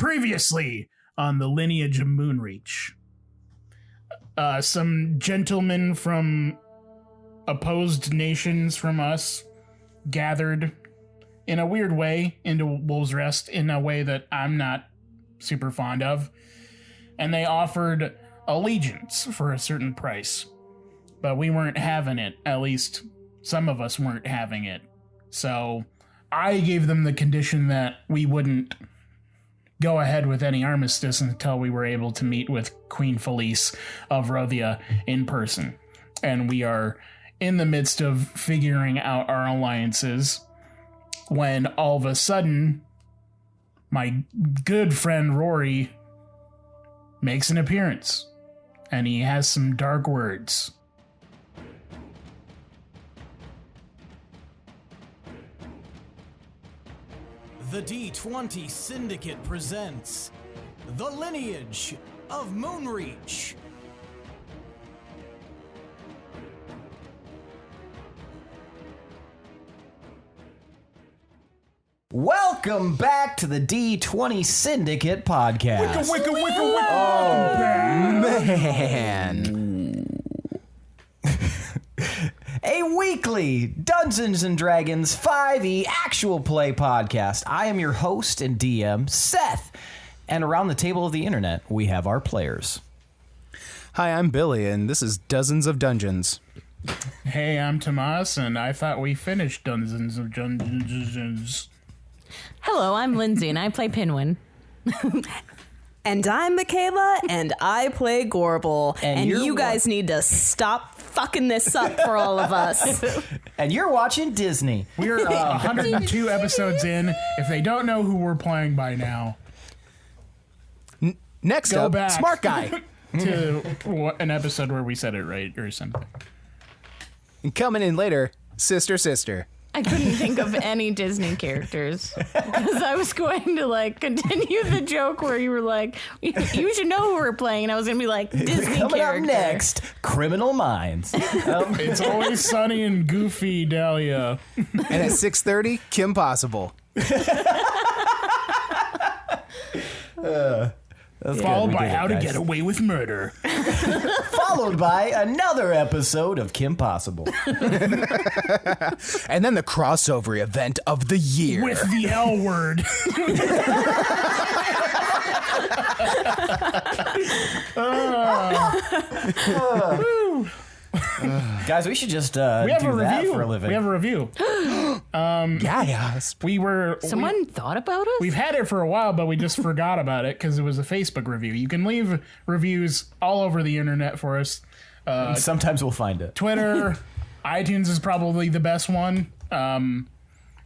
Previously on the Lineage of Moonreach. Some gentlemen from opposed nations from us gathered in a weird way into Wolves Rest in a way that I'm not super fond of. And they offered allegiance for a certain price. But we weren't having it. At least some of us weren't having it. So I gave them the condition that we wouldn't go ahead with any armistice until we were able to meet with Queen Felice of Rothia in person. And we are in the midst of figuring out our alliances when all of a sudden my good friend Rory makes an appearance, and he has some dark words. The D20 Syndicate presents The Lineage of Moonreach. Welcome back to the D20 Syndicate podcast. Oh, man. A weekly Dungeons & Dragons 5e actual play podcast. I am your host and DM, Seth. And around the table of the internet, we have our players. Hi, I'm Billy, and this is Dozens of Dungeons. Hey, I'm Tomas, and I thought we finished Dungeons of Dungeons. Hello, I'm Lindsey, and I play Pinwin. And I'm Michaela, and I play Gorbel. And you guys need to stop fucking this up for all of us. And you're watching Disney. We're 102 episodes in. If they don't know who we're playing by now, Next go up, back Smart Guy. to an episode where we said it right or something. And coming in later, Sister. I couldn't think of any Disney characters because I was going to continue the joke where you were like, you should know who we're playing, and I was going to be like, Disney Coming character. up next, Criminal Minds. It's always sunny and goofy, Dahlia. And at 6:30, Kim Possible. Followed by How to Get Away with Murder. Followed by another episode of Kim Possible. And then the crossover event of the year. With the L word. Guys, we should just We have do a that review. for a living. We have a review. Someone thought about us? We've had it for a while, but we just forgot about it because it was a Facebook review. You can leave reviews all over the internet for us. And sometimes we'll find it. Twitter, iTunes is probably the best one.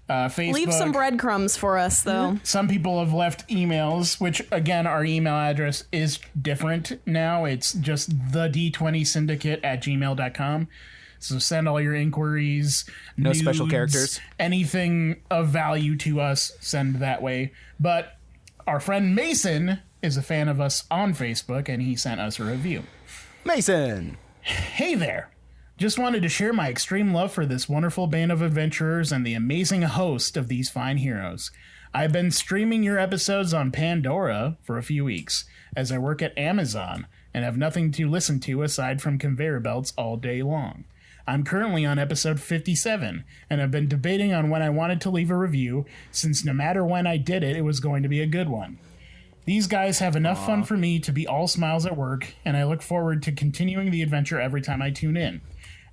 Facebook. Leave some breadcrumbs for us, though. Some people have left emails, which, again, our email address is different now. It's just thed20syndicate@gmail.com. So send all your inquiries. No nudes, special characters. Anything of value to us, send that way. But our friend Mason is a fan of us on Facebook, and he sent us a review. Mason. Hey there. Just wanted to share my extreme love for this wonderful band of adventurers and the amazing host of these fine heroes. I've been streaming your episodes on Pandora for a few weeks, as I work at Amazon and have nothing to listen to aside from conveyor belts all day long. I'm currently on episode 57, and I've been debating on when I wanted to leave a review, since no matter when I did it, it was going to be a good one. These guys have enough fun for me to be all smiles at work, and I look forward to continuing the adventure every time I tune in.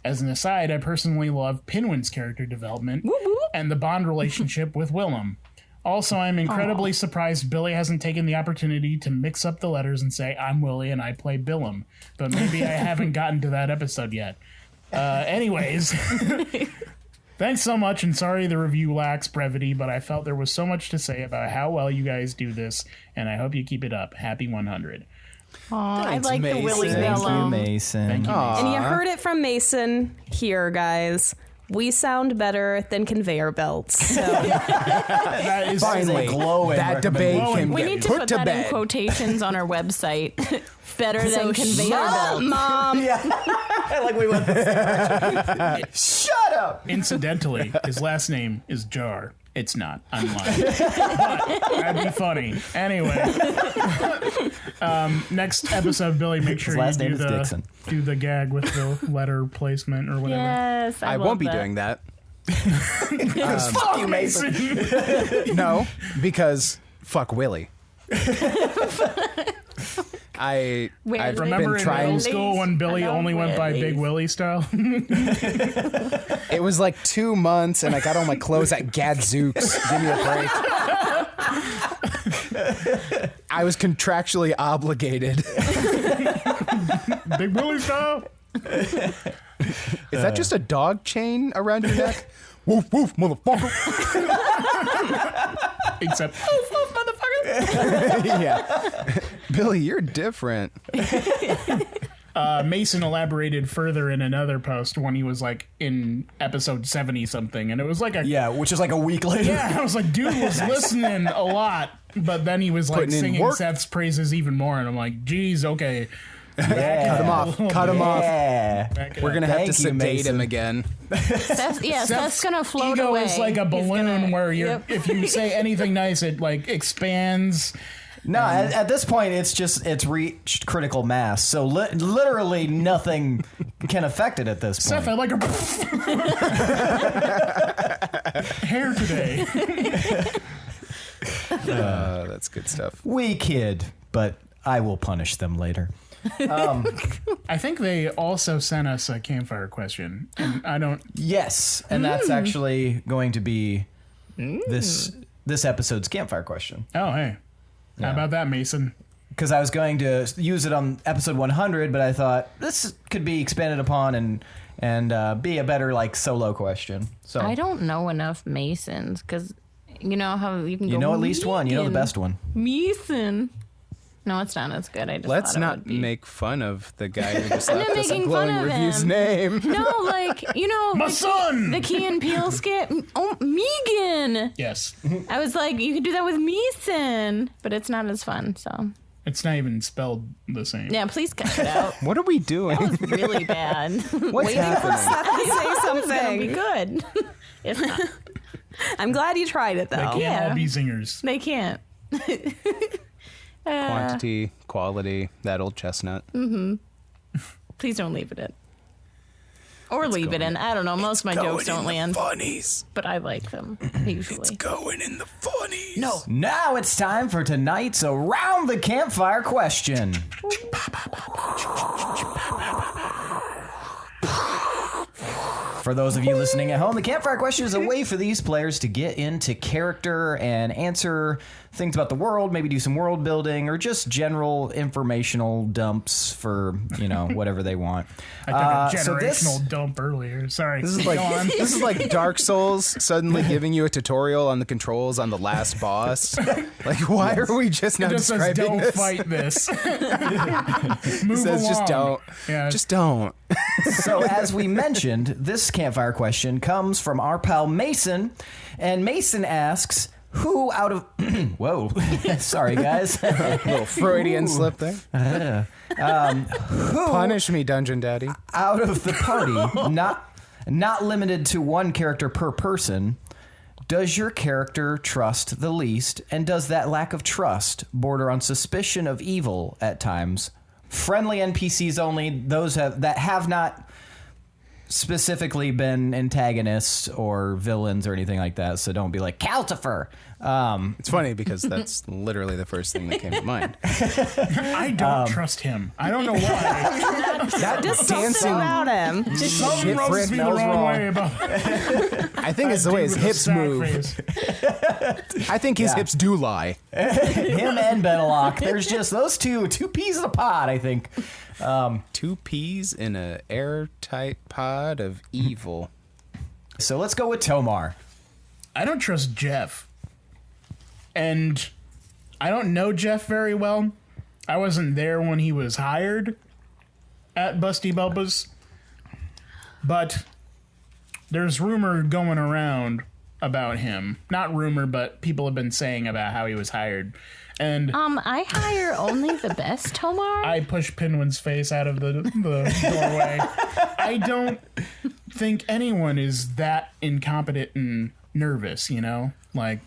As an aside, I personally love Pinwin's character development and the bond relationship with Willem. Also, I'm incredibly surprised Billy hasn't taken the opportunity to mix up the letters and say, I'm Willie and I play Billum. But maybe I haven't gotten to that episode yet. Anyways, thanks so much, and sorry the review lacks brevity, but I felt there was so much to say about how well you guys do this, and I hope you keep it up. Happy 100. I like the Willy Thank you, Bellum. Mason. Thank you, And you heard it from Mason here, guys. We sound better than conveyor belts. So That is Finally, glowing That debate can We get need to put put to that in bed. quotations on our website. Better than conveyor shut up, belts. Mom. Yeah, like we went. Shut up. Incidentally, his last name is Jar. It's not. I'm lying. But that'd be funny. Anyway. Next episode, Billy, make sure last you name is Dixon. do the gag with the letter placement or whatever. Yes, I love won't be that. doing that. Fuck you, Mason. No, because fuck Willie. I've Remember been in trying. middle school when Billy only went by Big Willie style? It was like 2 months, and I got all my clothes at Gadzooks. Give me a break. I was contractually obligated. Big Willie style? Is that just a dog chain around your neck? Woof woof, motherfucker. Except, woof, woof, motherfucker. Yeah. Billy, you're different. Mason elaborated further in another post when he was like in episode 70 something, and it was like a Yeah, which is like a week later. I was like, dude was listening a lot, but then he was like Putting in singing work. Seth's praises even more, and I'm like, geez, okay. Yeah. Cut him off. Cut him off. Yeah. We're gonna have to Thank you, sedate Mason. him again. Seth's gonna float Ego away. is like a He's balloon gonna- where you're Yep. if you say anything nice, it like expands. No, at this point, it's reached critical mass. So literally nothing can affect it at this point. Seth, I like her hair today. That's good stuff. We kid, but I will punish them later. I think they also sent us a campfire question, and I don't. Yes, and that's actually going to be this episode's campfire question. Oh, hey, how about that, Mason? Because I was going to use it on episode 100, but I thought this could be expanded upon and be a better like solo question. So I don't know enough Masons because you know how you can. you go know at least one. You know the Megan. best one. Mason. No, it's not as good. I just Let's thought it not would be. make fun of the guy who just I'm left not us a making glowing fun of review's him. name. No, like you know, My son! the Key and Peele skit. Oh, Megan. Yes, I was like, you could do that with Mason, but it's not as fun. So it's not even spelled the same. yeah, please cut it out. What are we doing? That was really bad. What's happening? Say It's gonna be something. good. If not, I'm glad you tried it They though. can't Yeah. all be singers. they can't. Quantity, quality, that old chestnut. Please don't leave it in. Or leave it in. I don't know. Most of my jokes don't land, Funnies. but I like them usually. Going in the funnies. No. Now it's time for tonight's Around the Campfire question. For those of you listening at home, the campfire question is a way for these players to get into character and answer things about the world, maybe do some world building or just general informational dumps for, you know, whatever they want. I took a so this- generational dump earlier. Sorry. This is like Go on. this is like Dark Souls suddenly giving you a tutorial on the controls on the last boss. Like, why are we just now It just says, describing don't this? fight this. It Move says along. just don't. Yeah. Just don't. So, as we mentioned, this campfire question comes from our pal Mason, and Mason asks, who out of... Whoa. Sorry, guys. Little Freudian slip there. Who Punish me, Dungeon Daddy. out of the party, not limited to one character per person, does your character trust the least, and does that lack of trust border on suspicion of evil at times? Friendly NPCs only, those that have not specifically been antagonists or villains or anything like that, so don't be like, Calcifer! It's funny because that's literally the first thing that came to mind. I don't trust him. I don't know why. Just Dancing- something about him. Something Shit, rubs Fred, me that the was wrong wrong. way about I think it's the way his Dude with hips sad move. face. I think his hips do lie. Him and Benelok, there's just those two peas in a pod, I think. 2 peas in an airtight pod of evil. So let's go with Tomar. I don't trust Jeff. And I don't know Jeff very well. I wasn't there when he was hired at Busty Bubba's. But there's rumor going around about him. Not rumor, but people have been saying about how he was hired. And I hire only the best, Tomar. I push Pinwin's face out of the doorway. I don't think anyone is that incompetent and nervous, you know? Like,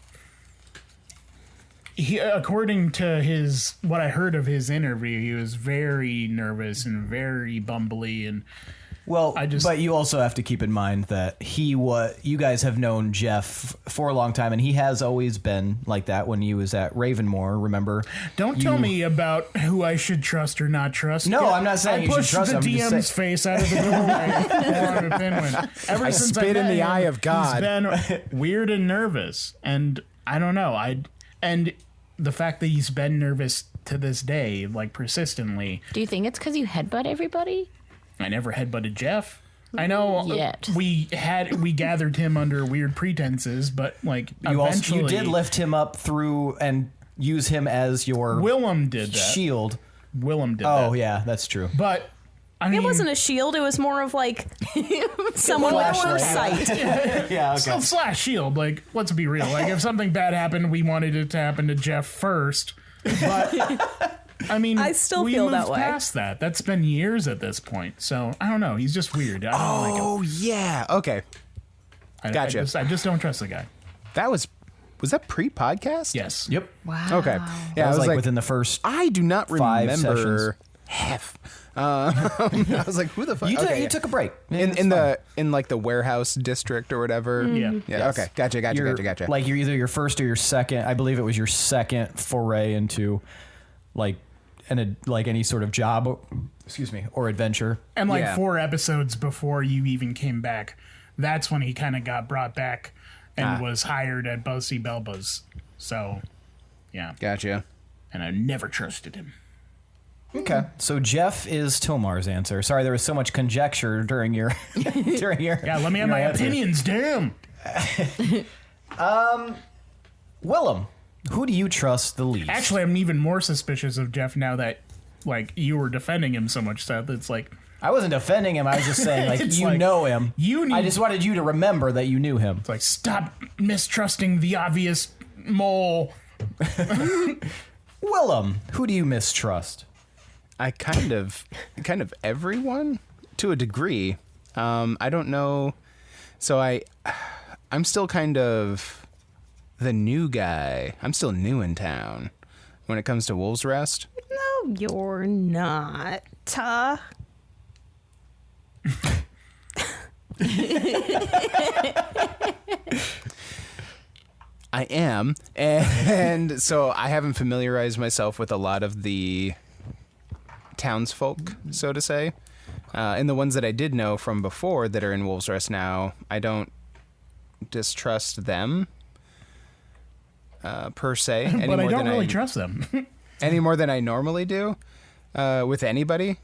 he, according to what I heard of his interview, he was very nervous and very bumbly, and Well, but you also have to keep in mind that you guys have known Jeff for a long time, and he has always been like that when he was at Ravenmore, remember? Don't tell me about who I should trust or not trust. No, I'm not saying I you should pushed trust the him. I'm just DM's saying- face out of the doorway for Pinwin. Ever I since spit in met the him, eye of God. He's been weird and nervous, and I don't know. And the fact that he's been nervous to this day, like persistently. Do you think it's because you headbutt everybody? I never headbutted Jeff. I know Yet. we gathered him under weird pretenses, but like You did lift him up through and use him as your Willem did that. shield. Willem did that. Oh yeah, that's true. But I mean, It wasn't a shield. It was more of like someone with Flashlight. foresight. Yeah, okay. so slash shield. Like, let's be real. Like, if something bad happened, we wanted it to happen to Jeff first. But I mean, I still we feel moved that way. past that. That's been years at this point. So I don't know. He's just weird. I don't like him. Oh yeah. Okay. Gotcha. I just don't trust the guy. That was that pre-podcast? Yes. Yep. Wow. Okay. That Yeah, I was was like like, within the first. I do not 5 remember half. I was like, who the fuck? You took a break in like the warehouse district or whatever. Yeah. Yeah. Yes. Okay. Gotcha. Like you're either your first or your second. I believe it was your second foray into like any sort of job, or adventure. And like Yeah. 4 episodes before you even came back, that's when he kind of got brought back and was hired at Bussy Belba's. So, yeah. Gotcha. And I never trusted him. Okay, so Jeff is Tomar's answer. Sorry, there was so much conjecture during your Yeah, let me have my opinions, damn. Willem, who do you trust the least? Actually, I'm even more suspicious of Jeff now that, like, you were defending him so much, Seth. It's like, I wasn't defending him. I was just saying, like, It's you like, know him. I just wanted you to remember that you knew him. it's like, stop mistrusting the obvious mole. Willem, who do you mistrust? I kind of everyone to a degree. I don't know. So I'm still kind of the new guy. I'm still new in town when it comes to Wolves Rest. No, you're not. I am, and so I haven't familiarized myself with a lot of the townsfolk, so to say. And the ones that I did know from before that are in Wolves Rest now, I don't distrust them per se. Any But I more don't than really trust them. any more than I normally do with anybody.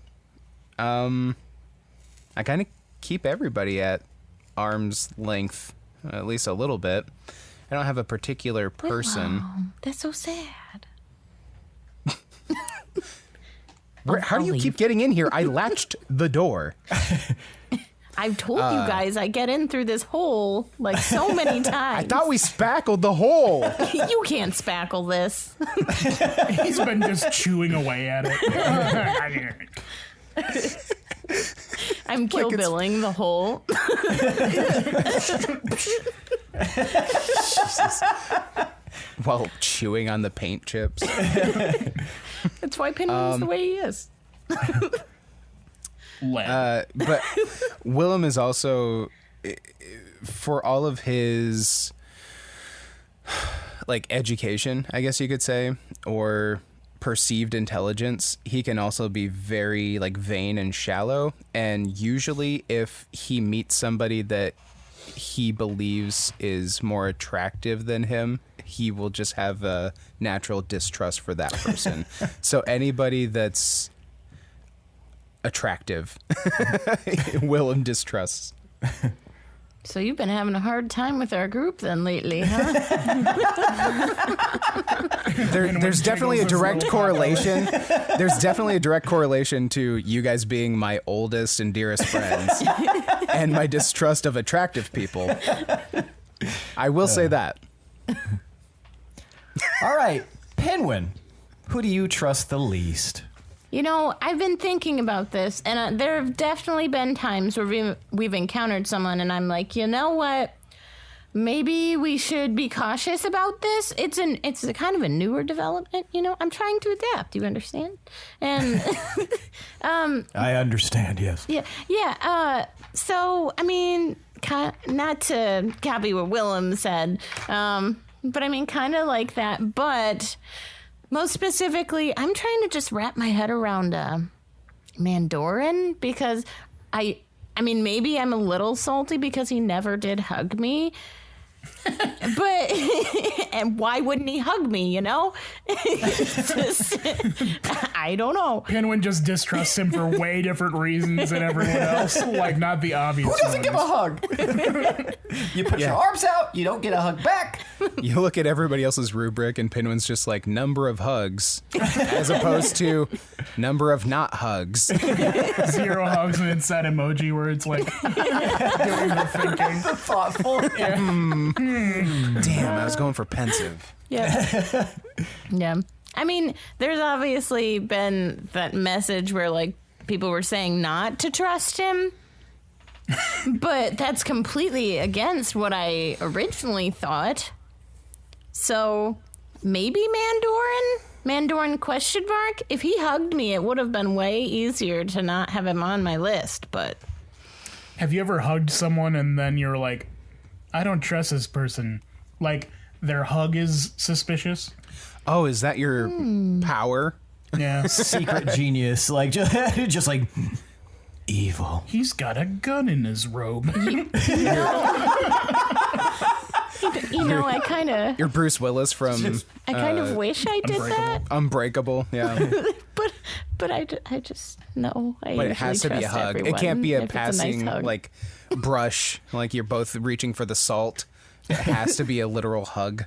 I kind of keep everybody at arm's length, at least a little bit. I don't have a particular person. Wow, that's so sad. How do you keep getting in here? I latched the door. I've told you guys I get in through this hole like so many times. I thought we spackled the hole. You can't spackle this. He's been just chewing away at it. I'm Kill Billing the hole. While chewing on the paint chips. That's why Pinwin's the way he is. But Willem is also, for all of his like education, I guess you could say, or perceived intelligence, he can also be very like vain and shallow. And usually if he meets somebody that he believes is more attractive than him, he will just have a natural distrust for that person. So anybody that's attractive, Willem distrusts. So you've been having a hard time with our group then lately, huh? There's definitely a direct correlation. There's definitely a direct correlation to you guys being my oldest and dearest friends and my distrust of attractive people. I will say that. All right, Pinwin, who do you trust the least? You know, I've been thinking about this, and there have definitely been times where we've encountered someone, and I'm like, you know what? maybe we should be cautious about this. It's a kind of a newer development, you know. I'm trying to adapt. You understand? And I understand. Yes. yeah. So I mean, not to copy what Willem said, but I mean, kind of like that. But most specifically, I'm trying to just wrap my head around Mandorin, because I mean, maybe I'm a little salty because he never did hug me. But and why wouldn't he hug me, you know? I don't know. Pinwin just distrusts him for way different reasons than everyone else. Like, not the obvious Who doesn't ones. give a hug? You put your arms out, you don't get a hug back. You look at everybody else's rubric, and Pinwin's just like number of hugs, as opposed to number of not hugs. 0 hugs, and it's that emoji where it's like doing the thinking. Thoughtful. Damn, I was going for pensive. Yeah. Yeah. I mean, there's obviously been that message where, like, people were saying not to trust him. But that's completely against what I originally thought. So maybe Mandorin question mark? If he hugged me, it would have been way easier to not have him on my list, but... Have you ever hugged someone and then you're like, I don't trust this person? Like, their hug is suspicious? Oh, is that your power? Yeah. Secret genius. Like, just like... evil. He's got a gun in his robe. You know, I kind of... You're Bruce Willis from... I kind of wish I did that. Unbreakable, yeah. But I just... No, I But it has to be a hug. It can't be a passing, hug. like, brush, like you're both reaching for the salt. It has to be a literal hug.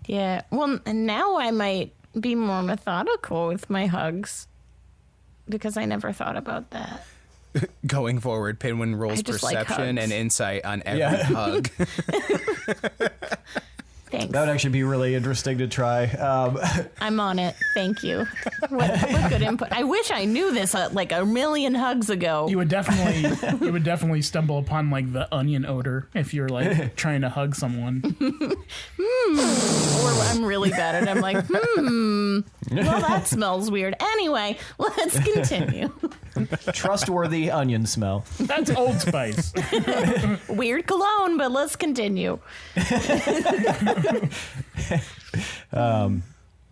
Yeah, well, now I might be more methodical with my hugs. Because I never thought about that. Going forward, Pinwin rolls I just like perception hugs. and insight on every hug. Thanks. That would actually be really interesting to try. I'm on it. Thank you. What good input. I wish I knew this like a million hugs ago. You would definitely stumble upon like the onion odor if you're like trying to hug someone. Or I'm really bad at it. I'm like, well, that smells weird. Anyway, let's continue. Trustworthy onion smell. That's Old Spice. Weird cologne, but let's continue.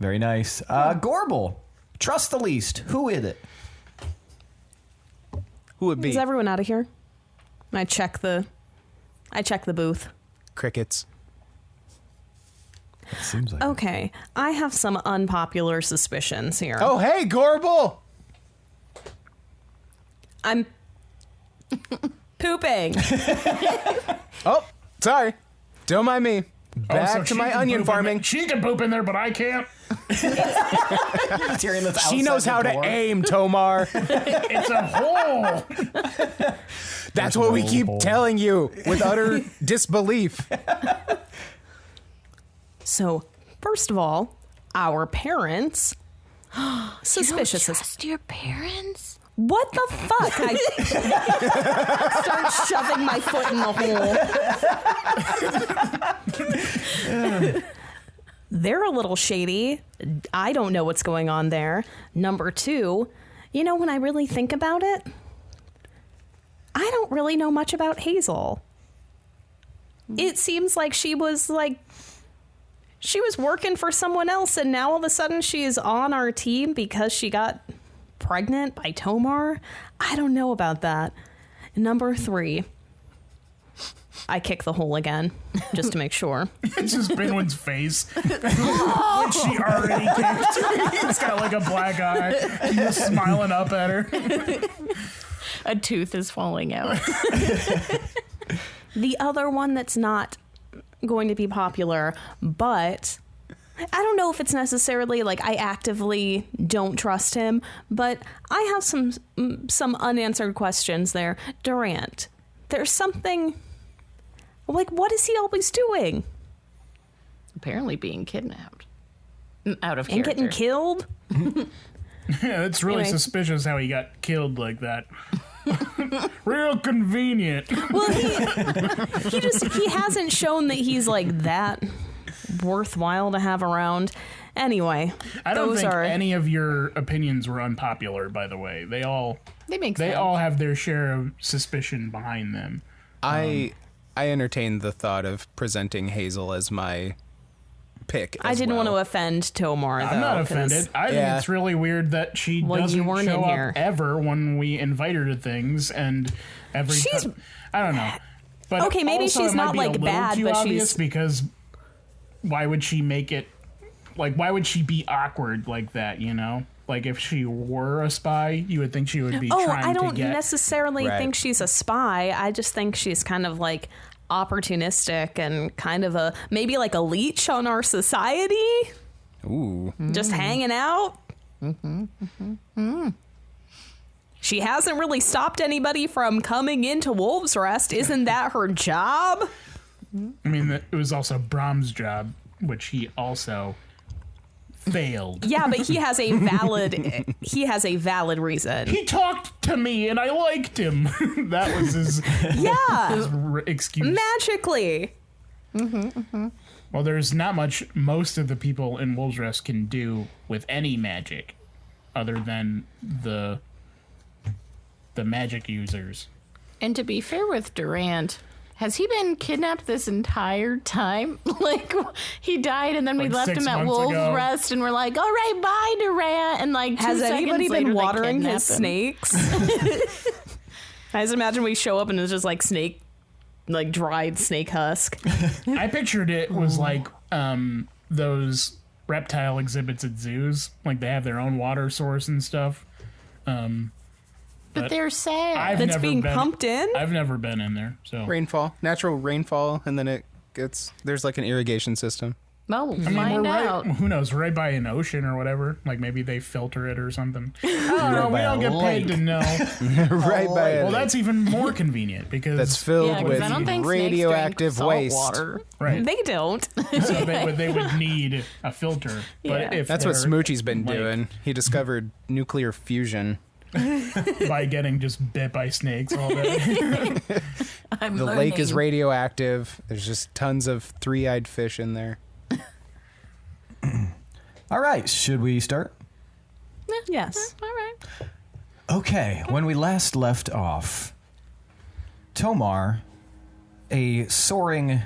Very nice. Gorbel. Trust the least. Who is it? Who would be? Is everyone out of here? I check the booth. Crickets. It seems like Okay, I have some unpopular suspicions here. Oh, hey, Gorbel! I'm pooping. Oh, sorry. Don't mind me. Back so to she my can onion poop farming. She can poop in there, but I can't. Just hearing this She knows how to aim, Tomar. It's a hole. That's what we keep telling you with utter disbelief. So, first of all, our parents. Suspicious. You don't trust your parents? What the fuck? I start shoving my foot in the hole. They're a little shady. I don't know what's going on there. Number 2, you know, when I really think about it, I don't really know much about Hazel. It seems like she was working for someone else, and now all of a sudden she is on our team because she got pregnant by Tomar. I don't know about that. Number 3, I kick the hole again, just to make sure. It's just Pinwin's face. Which she already kicked. It's got like a black eye. He's just smiling up at her. A tooth is falling out. The other one that's not going to be popular, but I don't know if it's necessarily like I actively don't trust him, but I have some unanswered questions there. Durant, there's something like, what is he always doing? Apparently being kidnapped. Out of And character. getting killed? Yeah, it's really Anyway. suspicious how he got killed like that. Real convenient. Well, he hasn't shown that he's like that worthwhile to have around. Anyway, I don't think are any of your opinions were unpopular, by the way. They make sense. all have their share of suspicion behind them. I entertained the thought of presenting Hazel as my pick. I didn't want to offend Tomar, though. I'm not offended. I think it's really weird that she doesn't show up ever when we invite her to things, and every time. I don't know. But okay, maybe also she's it might not be a like little bad, too but obvious she's because why would she make it? Like, why would she be awkward like that? You know, like if she were a spy, you would think she would be. Trying I don't to get... necessarily think she's a spy. I just think she's kind of like opportunistic and kind of maybe like a leech on our society. Ooh. Just hanging out. She hasn't really stopped anybody from coming into Wolves Rest. Isn't that her job? I mean, it was also Brahm's job, which he also failed. Yeah, but he has a valid reason. He talked to me and I liked him. That was his excuse. Magically. Well, there's not much most of the people in Wolves Rest can do with any magic other than the magic users. And to be fair with Durant, has he been kidnapped this entire time? Like, he died and then we left him at Wolves Rest and we're like, all right, bye, Durant. And like, has anybody been watering his snakes? I just imagine we show up and it's just like dried snake husk. I pictured it was like those reptile exhibits at zoos. Like, they have their own water source and stuff. But they're sad. That's being pumped in? I've never been in there. So Natural rainfall, and then there's like an irrigation system. Well, we'll find out. Who knows? Right by an ocean or whatever. Like maybe they filter it or something. I don't know. We don't get paid to know. Right by it. Well, that's even more convenient because that's filled with radioactive waste. Water. Right. They don't. So they would need a filter. But if that's what Smoochie's been doing. He discovered nuclear fusion. By getting just bit by snakes all day. The lake is radioactive. There's just tons of three-eyed fish in there. All right, should we start? Yes. All right. Okay, when we last left off, Tomar, a soaring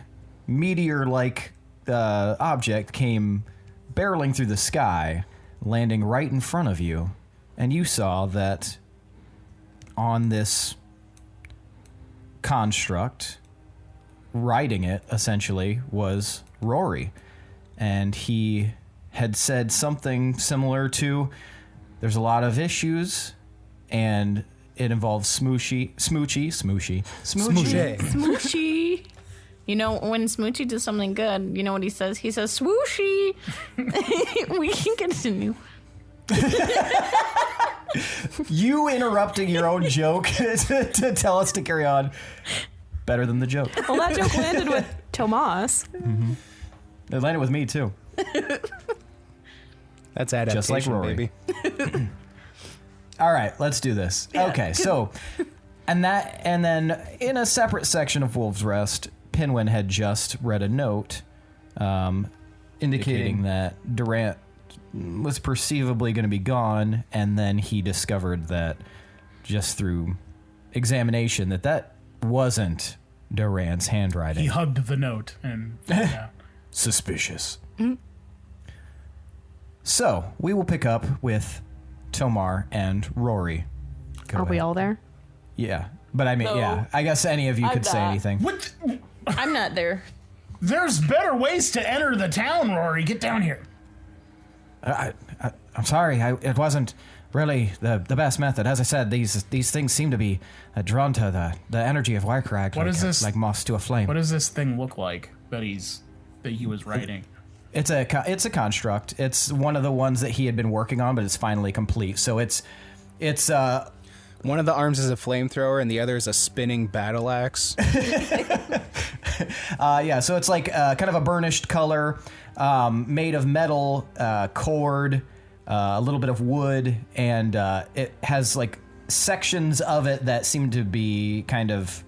meteor-like object, came barreling through the sky, landing right in front of you. And you saw that on this construct, riding it, essentially, was Rory. And he had said something similar to, there's a lot of issues, and it involves Smoochy. You know, when Smoochy does something good, you know what he says? He says, swooshy. We can continue. You interrupting your own joke to tell us to carry on. Better than the joke. Well, that joke landed with Tomas. Mm-hmm. It landed with me, too. That's adaptation, just like Rory. baby. All right, let's do this. Yeah. Okay, so... And then in a separate section of Wolves Rest, Pinwin had just read a note indicating that Durant was perceivably going to be gone, and then he discovered that just through examination that wasn't Durant's handwriting. He hugged the note and suspicious. Mm-hmm. So we will pick up with Tomar and Rory. Are we all there? Yeah, but I mean, yeah. I guess any of you could say anything. What? I'm not there. There's better ways to enter the town, Rory. Get down here. I'm sorry. It wasn't really the best method. As I said, these things seem to be drawn to the energy of Wycrag. What is this? Like moths to a flame. What does this thing look like that he was writing? It's a construct. It's one of the ones that he had been working on, but it's finally complete. So it's one of the arms is a flamethrower and the other is a spinning battle axe. So it's like kind of a burnished color, made of metal, cord, a little bit of wood, and it has like sections of it that seem to be kind of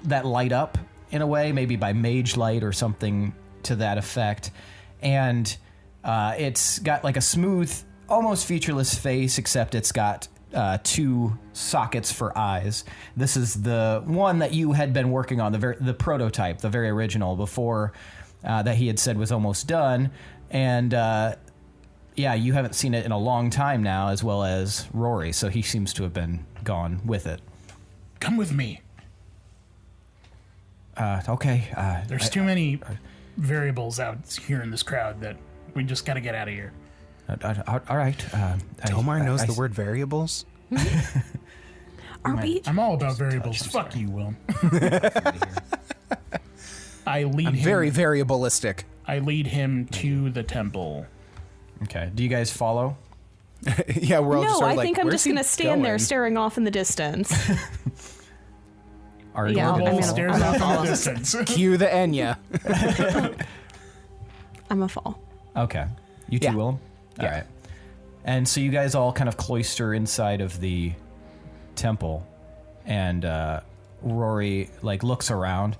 that light up in a way, maybe by mage light or something to that effect. And it's got like a smooth, almost featureless face, except it's got 2 sockets for eyes. This is the one that you had been working on, the prototype, the very original, before that he had said was almost done. And yeah, you haven't seen it in a long time now, as well as Rory, so he seems to have been gone with it. Come with me. Okay. There's too many variables out here in this crowd that we just got to get out of here. All right. Tomar knows the word variables? Are we? I'm all about variables. Fuck you, Will. I'm very variableistic. I lead him to the temple. Okay. Do you guys follow? Yeah, we're all just No, sort I of like, think I'm where's just he going to stand there going? staring off in the distance. Are you Yeah, gonna I'm Gorbel gonna- stares I'm off gonna in the follow. distance. Cue the Enya. I'm a fall. Okay. You two Yeah. will? Yeah. All right. And so you guys all kind of cloister inside of the temple, and Rory like looks around.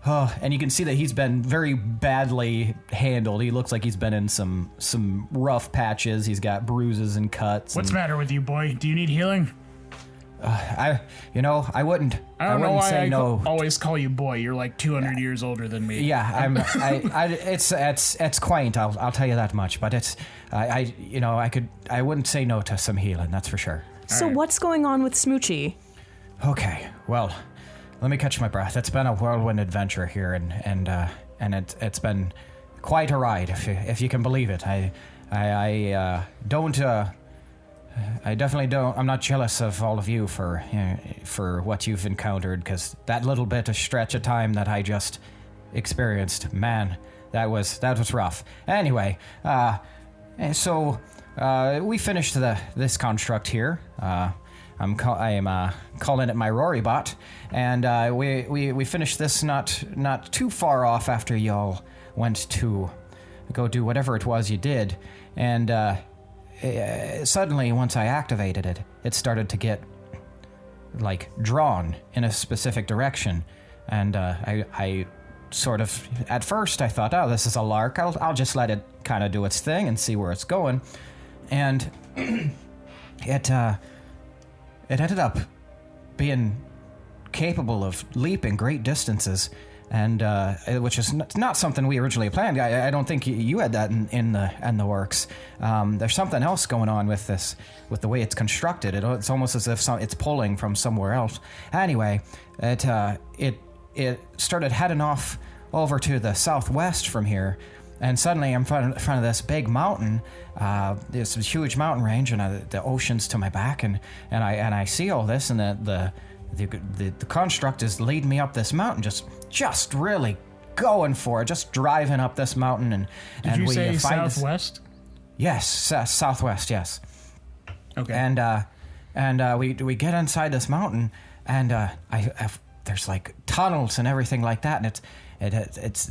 Oh, and you can see that he's been very badly handled. He looks like he's been in some rough patches. He's got bruises and cuts. What's the matter with you, boy? Do you need healing? I wouldn't. I don't know wouldn't why say I no. always call you boy. You're like 200 years older than me. Yeah, it's quaint. I'll tell you that much. But I wouldn't say no to some healing. That's for sure. So what's going on with Smoochie? Okay, well, let me catch my breath. It's been a whirlwind adventure here, and it's been quite a ride, if you can believe it. I definitely don't. I'm not jealous of all of you for what you've encountered, because that little bit of stretch of time that I just experienced, man, that was rough. Anyway, so we finished this construct here. I'm calling it my Rory bot, and we finished this not too far off after y'all went to go do whatever it was you did, and suddenly once I activated it, it started to get like drawn in a specific direction, and I sort of at first I thought, oh, this is a lark. I'll just let it kind of do its thing and see where it's going, and it ended up being capable of leaping great distances, and which is not something we originally planned. I don't think you had that in the works. There's something else going on with this, with the way it's constructed. It's almost as if it's pulling from somewhere else. Anyway, it started heading off over to the southwest from here. And suddenly I'm in front of this big mountain, this huge mountain range, and the ocean's to my back, and I see all this, and the construct is leading me up this mountain, just really going for it, just driving up this mountain, and Did you we say find southwest? Yes, southwest, yes. Okay. And we get inside this mountain, and there's like tunnels and everything like that, and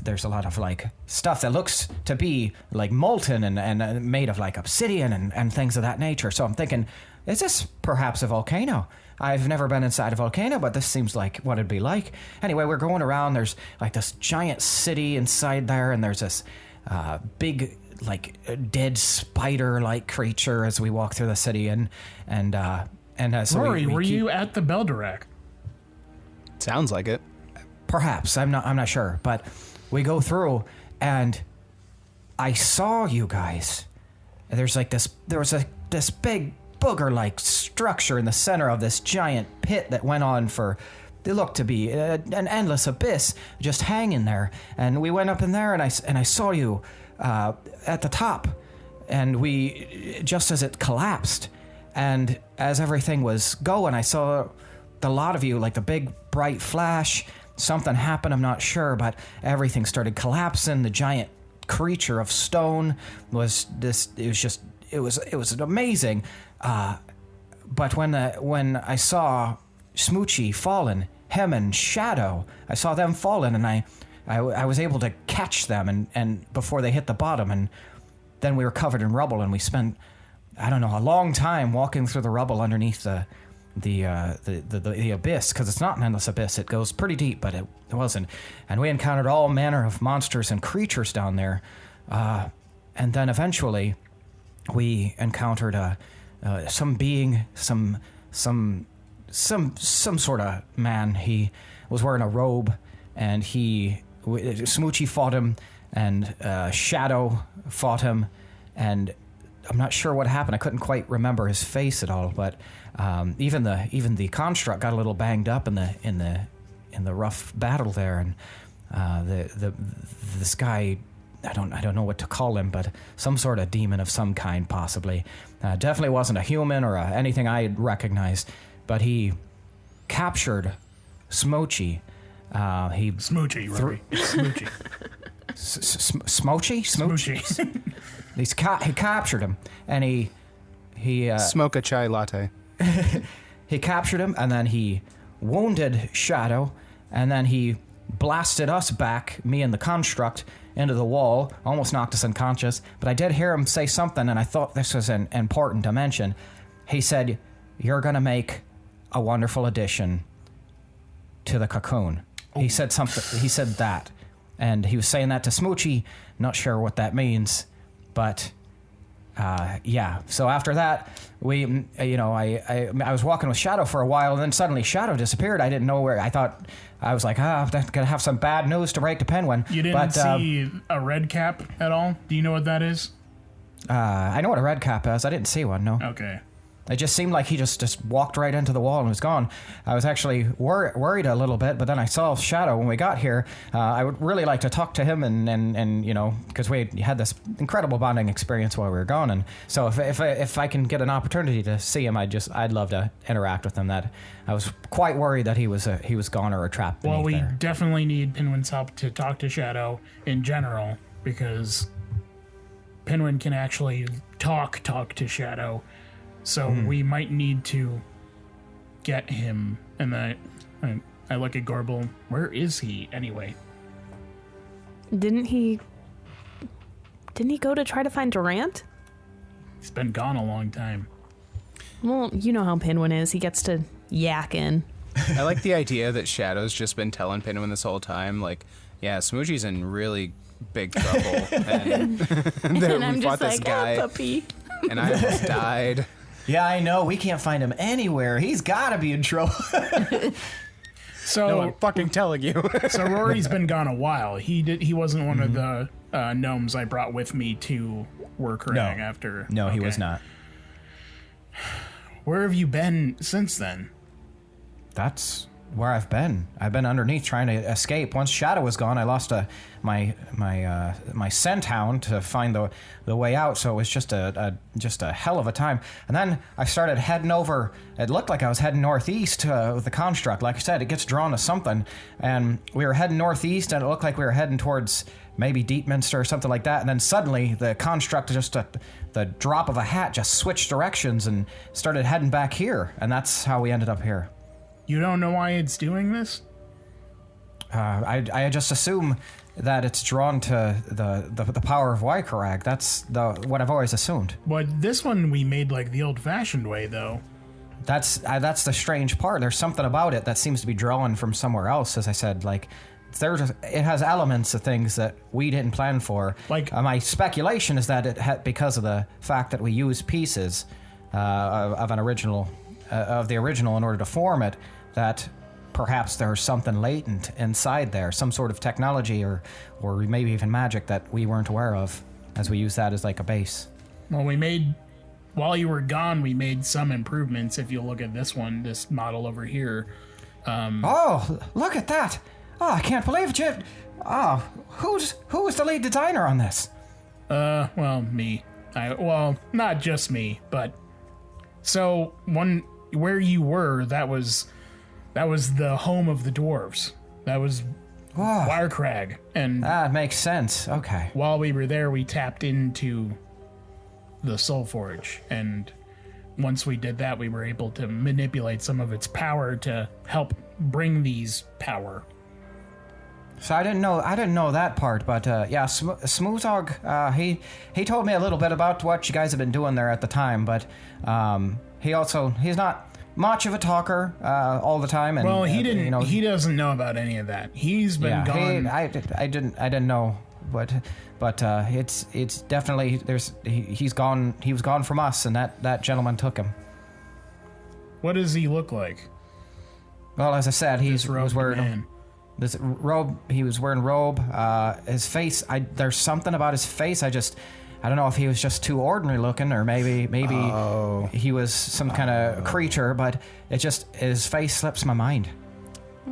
there's a lot of like stuff that looks to be like molten and made of like obsidian and things of that nature. So I'm thinking, is this perhaps a volcano? I've never been inside a volcano, but this seems like what it'd be like. Anyway, we're going around. There's like this giant city inside there, and there's this big like dead spider-like creature as we walk through the city, and so Rory, we were keep- you at the Belderac? Sounds like it. Perhaps, I'm not sure, but we go through, and I saw you guys. There was this big booger-like structure in the center of this giant pit that went on for, it looked to be an endless abyss, just hanging there. And we went up in there, and I saw you at the top, and we, just as it collapsed, and as everything was going, I saw the lot of you, like the big bright flash. Something happened, I'm not sure, but everything started collapsing. The giant creature of stone was this. It was amazing. But when I saw Smoochie fallen, him and Shadow, I saw them fallen, and I was able to catch them and before they hit the bottom, and then we were covered in rubble, and we spent I don't know, a long time walking through the rubble underneath the abyss, because it's not an endless abyss. It goes pretty deep, but it wasn't. And we encountered all manner of monsters and creatures down there. And then eventually we encountered some being, some sort of man. He was wearing a robe, and Smoochie fought him, and Shadow fought him, and I'm not sure what happened. I couldn't quite remember his face at all, but even the construct got a little banged up in the rough battle there, and this guy, I don't know what to call him, but some sort of demon of some kind, possibly. Definitely wasn't a human or anything I had recognized, but he captured Smoochie. Smoochie, Rory. Smoochie. Smoochie? He captured him, and he smoke a chai latte. He captured him, and then he wounded Shadow, and then he blasted us back, me and the construct, into the wall, almost knocked us unconscious. But I did hear him say something, and I thought this was an important to mention. He said, "You're going to make a wonderful addition to the cocoon." Oh. He said something. He said that. And he was saying that to Smoochie. Not sure what that means, but yeah. So after that, I was walking with Shadow for a while, and then suddenly Shadow disappeared. I didn't know where. I was like, I'm gonna have some bad news to break to Pinwin. You didn't see a red cap at all? Do you know what that is? I know what a red cap is. I didn't see one. No. Okay. It just seemed like he just walked right into the wall and was gone. I was actually worried a little bit, but then I saw Shadow when we got here. I would really like to talk to him and because we had this incredible bonding experience while we were gone. And so if I can get an opportunity to see him, I'd love to interact with him. That I was quite worried that he was gone or trapped. Well, we there. definitely need Pinwin's help to talk to Shadow in general, because Pinwin can actually talk to Shadow. So we might need to get him. And I look at Gorbel. Where is he anyway? Didn't he go to try to find Durant? He's been gone a long time. Well, you know how Pinwin is. He gets to yakking. I like the idea that Shadow's just been telling Pinwin this whole time, like, yeah, Smoochie's in really big trouble. And and I'm just like, puppy. And I almost died. Yeah, I know. We can't find him anywhere. He's got to be in trouble. So no, I'm fucking telling you. So Rory's been gone a while. He wasn't one of the gnomes I brought with me to Workrang after. No, he was not. Where have you been since then? That's where I've been. I've been underneath trying to escape. Once Shadow was gone, I lost my scent hound to find the way out. So it was just a hell of a time. And then I started heading over. It looked like I was heading northeast with the construct. Like I said, it gets drawn to something, and we were heading northeast, and it looked like we were heading towards maybe Deepminster or something like that. And then suddenly the construct just the drop of a hat just switched directions and started heading back here, and that's how we ended up here. You don't know why it's doing this? I just assume that it's drawn to the power of Wykarag. That's what I've always assumed. But this one we made like the old-fashioned way, though. That's the strange part. There's something about it that seems to be drawn from somewhere else. As I said, like it has elements of things that we didn't plan for. Like my speculation is that it had, because of the fact that we use pieces of the original in order to form it, that perhaps there's something latent inside there, some sort of technology or maybe even magic that we weren't aware of, as we use that as like a base. Well, while you were gone, we made some improvements. If you look at this model over here. Oh, look at that! Oh, I can't believe it. Oh, who was the lead designer on this? Well, me. Well, not just me, but so where you were, that was the home of the dwarves. That was Wykarag, and that makes sense. Okay. While we were there, we tapped into the Soul Forge, and once we did that, we were able to manipulate some of its power to help bring these power. So I didn't know that part, but yeah, Smoothog, he told me a little bit about what you guys have been doing there at the time, but he's not much of a talker all the time. And, well, he didn't. You know, he doesn't know about any of that. He's been gone. I didn't know, but it's definitely he's gone. He was gone from us, and that gentleman took him. What does he look like? Well, as I said, he was wearing man. this robe. He was wearing robe. His face. There's something about his face. I don't know if he was just too ordinary looking, or maybe he was some kind of creature. But his face slips my mind.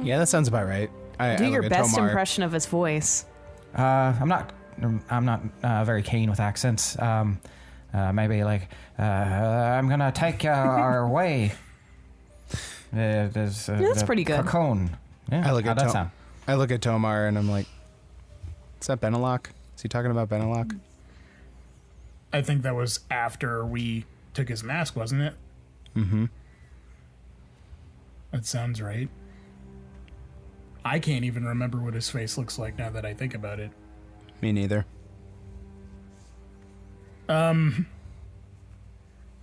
Yeah, that sounds about right. Do your best Tomar. impression of his voice. I'm not very keen with accents. Maybe like I'm gonna take our way. That's pretty good. Cocoon. Yeah, I look how'd that sound? I look at Tomar and I'm like, is that Benelok? Is he talking about Benelok? I think that was after we took his mask, wasn't it? Mm-hmm. That sounds right. I can't even remember what his face looks like now that I think about it. Me neither.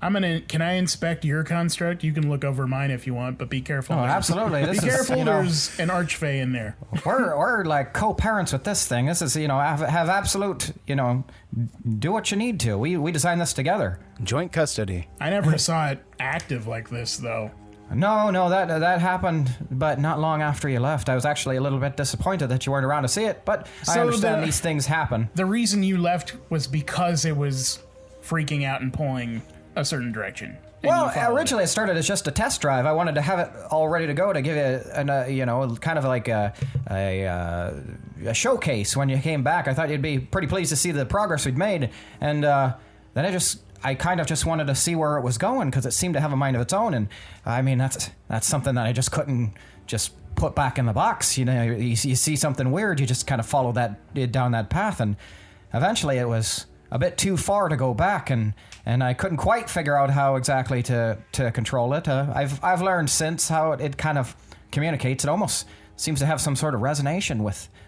Can I inspect your construct? You can look over mine if you want, but be careful. Oh, absolutely. Be careful, there's an archfey in there. We're like co-parents with this thing. This is, have absolute, do what you need to. We designed this together. Joint custody. I never saw it active like this, though. No, that happened, but not long after you left. I was actually a little bit disappointed that you weren't around to see it, but I understand these things happen. The reason you left was because it was freaking out and pulling a certain direction. Well, originally it started as just a test drive. I wanted to have it all ready to go to give you, kind of like a showcase when you came back. I thought you'd be pretty pleased to see the progress we'd made, and then I kind of just wanted to see where it was going because it seemed to have a mind of its own, and I mean that's something that I just couldn't just put back in the box. You see something weird, you just kind of follow down that path, and eventually it was a bit too far to go back, and I couldn't quite figure out how exactly to control it. I've learned since how it kind of communicates. It almost seems to have some sort of resonation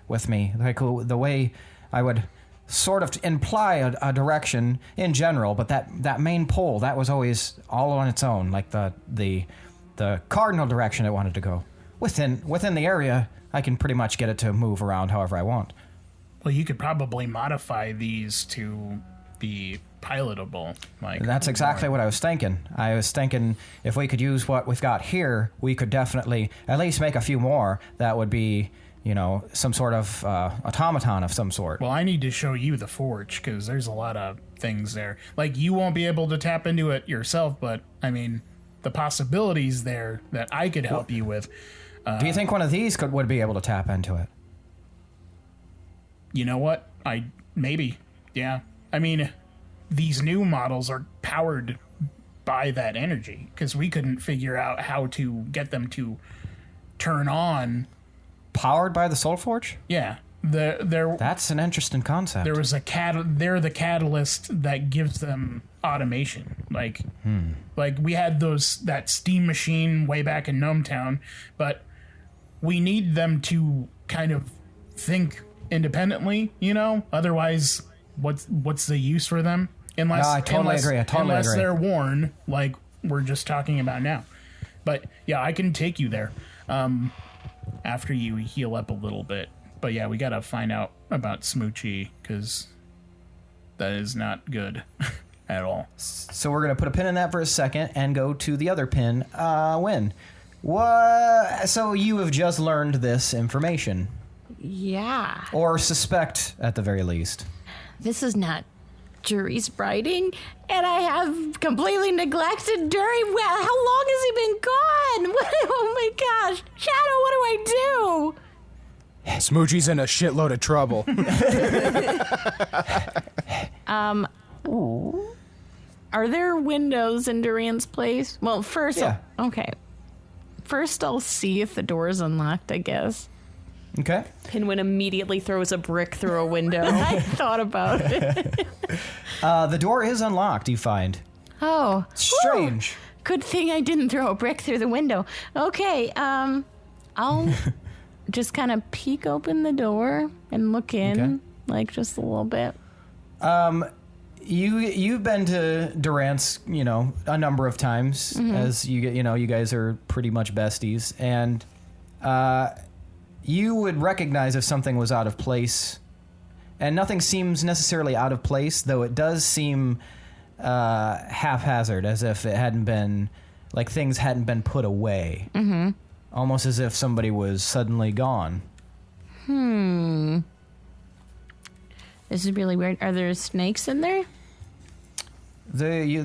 with me, like the way I would sort of imply a direction in general, but that main pole, that was always all on its own, like the cardinal direction it wanted to go. Within the area, I can pretty much get it to move around however I want. Well, you could probably modify these to be pilotable. That's exactly what I was thinking. I was thinking if we could use what we've got here, we could definitely at least make a few more that would be, some sort of automaton of some sort. Well, I need to show you the forge because there's a lot of things there. Like, you won't be able to tap into it yourself, but, I mean, the possibilities there that I could help you with. Do you think one of these would be able to tap into it? You know what? Maybe. Yeah. I mean, these new models are powered by that energy because we couldn't figure out how to get them to turn on. Powered by the Soul Forge? Yeah. That's an interesting concept. There was they're the catalyst that gives them automation. Like we had that steam machine way back in Gnome Town, but we need them to kind of think independently, Otherwise, what's the use for them? I totally agree. Unless they're worn, like we're just talking about now. But yeah, I can take you there after you heal up a little bit. But yeah, we gotta find out about Smoochie because that is not good at all. So we're gonna put a pin in that for a second and go to the other pin. Win. What? So you have just learned this information. Yeah. Or suspect, at the very least. This is not jury's writing, and I have completely neglected Dury. Well, how long has he been gone? Oh my gosh. Shadow, what do I do? Smoochie's in a shitload of trouble. Are there windows in Durant's place? Well, first, yeah. Okay. First, I'll see if the door is unlocked, I guess. Okay. Pinwin immediately throws a brick through a window. I thought about it. The door is unlocked, you find. Oh. Strange. Whew. Good thing I didn't throw a brick through the window. Okay, I'll just kind of peek open the door and look in, Okay. like just a little bit. You've been to Durant's, a number of times, as you guys are pretty much besties, and you would recognize if something was out of place, and nothing seems necessarily out of place, though it does seem haphazard, as if it hadn't been, like things hadn't been put away, almost as if somebody was suddenly gone. This is really weird. Are there snakes in there? Give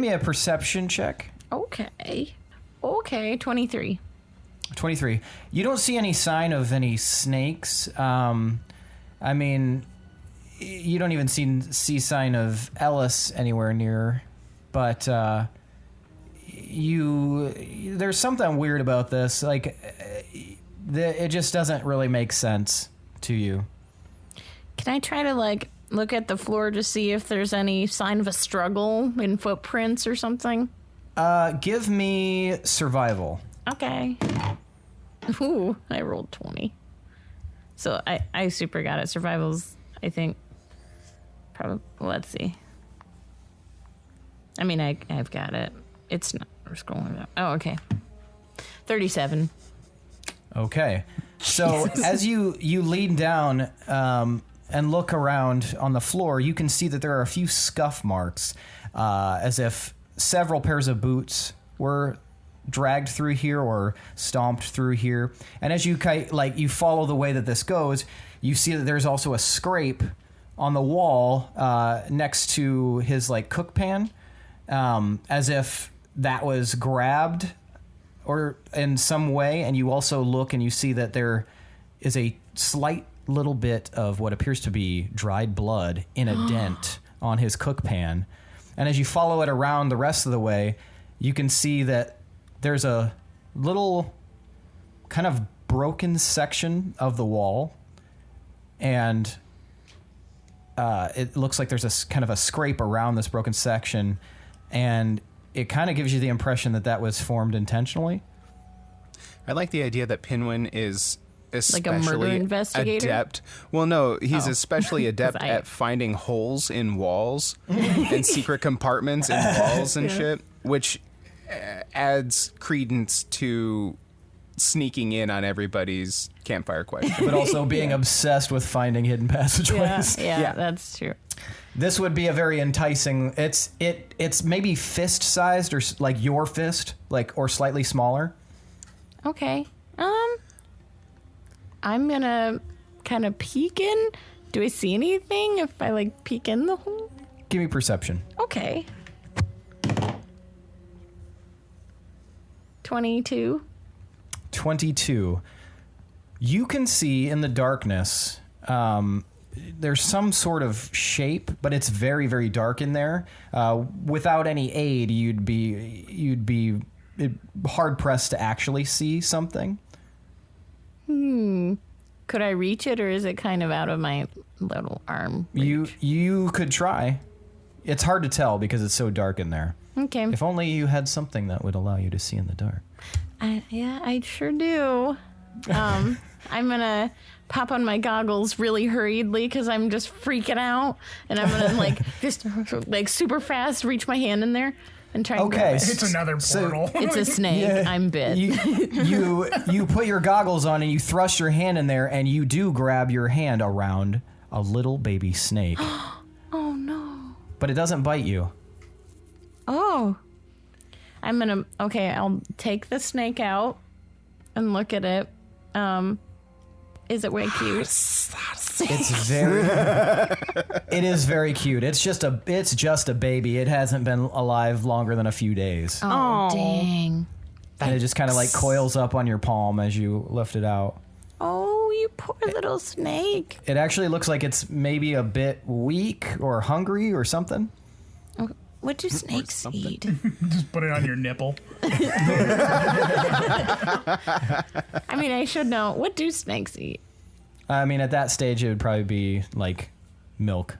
me a perception check. Okay, 23. 23. You don't see any sign of any snakes. You don't even see sign of Ellis anywhere near. But there's something weird about this. Like, it just doesn't really make sense to you. Can I try to look at the floor to see if there's any sign of a struggle in footprints or something? Give me survival. Okay. Ooh, I rolled 20. So I super got it. Survival's, I think, probably, let's see. I mean, I've got it. It's not, we're scrolling up. Oh, okay. 37. Okay. So as you lean down and look around on the floor, you can see that there are a few scuff marks, as if several pairs of boots were dragged through here or stomped through here. And as you follow the way that this goes, you see that there's also a scrape on the wall next to his cook pan, as if that was grabbed or in some way. And you also look and you see that there is a slight little bit of what appears to be dried blood in a dent on his cook pan. And as you follow it around the rest of the way, you can see that there's a little kind of broken section of the wall, and it looks like there's a kind of a scrape around this broken section, and it kind of gives you the impression that was formed intentionally. I like the idea that Pinwin is Like a murder especially investigator? adept. Well, no, he's especially adept at finding holes in walls and secret compartments in walls and shit, which adds credence to sneaking in on everybody's campfire question. But also being obsessed with finding hidden passageways. Yeah, that's true. This would be a very enticing. It's maybe fist sized, or like your fist, or slightly smaller. Okay. I'm gonna kind of peek in. Do I see anything if I peek in the hole? Give me perception. Okay. 22. 22. You can see in the darkness, there's some sort of shape, but it's very, very dark in there. Without any aid, you'd be hard pressed to actually see something. Could I reach it, or is it kind of out of my little arm reach? You could try. It's hard to tell because it's so dark in there. Okay. If only you had something that would allow you to see in the dark. I sure do. I'm gonna pop on my goggles really hurriedly because I'm just freaking out, and I'm gonna just super fast reach my hand in there and try and grab it. It's another portal. It's a snake. Yeah. I'm bit. You put your goggles on and you thrust your hand in there, and you do grab your hand around a little baby snake. Oh no. But it doesn't bite you. Oh. I'll take the snake out and look at it. Is it way cute? It's very it is very cute. It's just a baby. It hasn't been alive longer than a few days. Oh, dang. And it just kind of coils up on your palm as you lift it out. Oh, you poor little snake. It actually looks like it's maybe a bit weak or hungry or something. What do snakes eat? Just put it on your nipple. I should know. What do snakes eat? At that stage, it would probably be milk.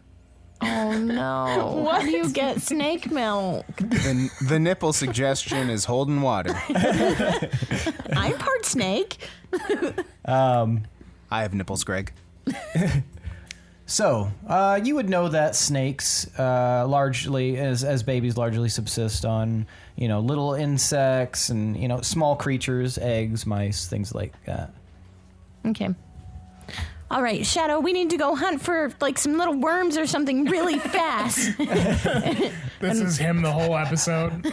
Oh no! How do you get snake milk? The nipple suggestion is holding water. I'm part snake. I have nipples, Greg. So, you would know that snakes largely, as babies, largely subsist on, little insects and, small creatures, eggs, mice, things like that. Okay. All right, Shadow, we need to go hunt for, some little worms or something really fast. This is him the whole episode.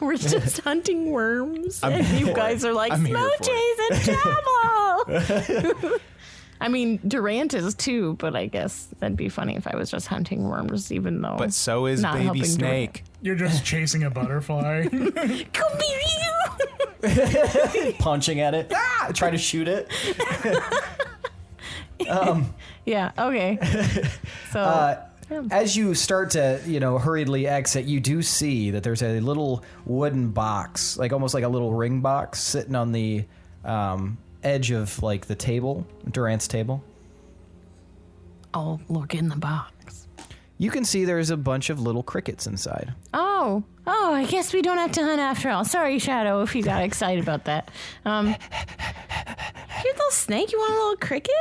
We're just hunting worms. And you guys are like, I'm here for Smoochie's in trouble. I mean, Durant is too, but I guess that'd be funny if I was just hunting worms, even though. But so is not baby helping snake. You're just chasing a butterfly. Come here, Punching at it. Try to shoot it. Yeah, okay. So. As you start to, hurriedly exit, you do see that there's a little wooden box, almost like a little ring box, sitting on the edge of the table, Durant's table. I'll look in the box. You can see there's a bunch of little crickets inside. Oh, I guess we don't have to hunt after all. Sorry, Shadow, if you got excited about that. You little snake, you want a little cricket?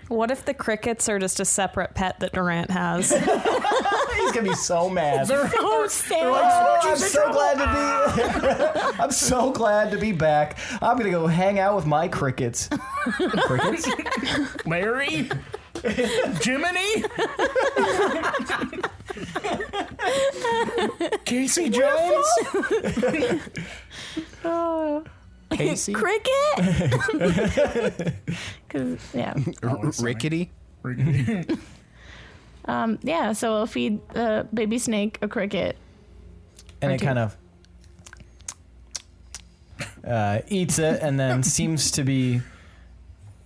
What if the crickets are just a separate pet that Durant has? He's gonna be so mad. Oh, sad. I'm so glad to be. I'm so glad to be back. I'm gonna go hang out with my crickets. Crickets? Larry? Jiminy? Casey Jones? Oh. Casey? Cricket? Cause, yeah. Rickety? Yeah, so I'll feed the baby snake a cricket. And Or it two. kind of eats it and then seems to be,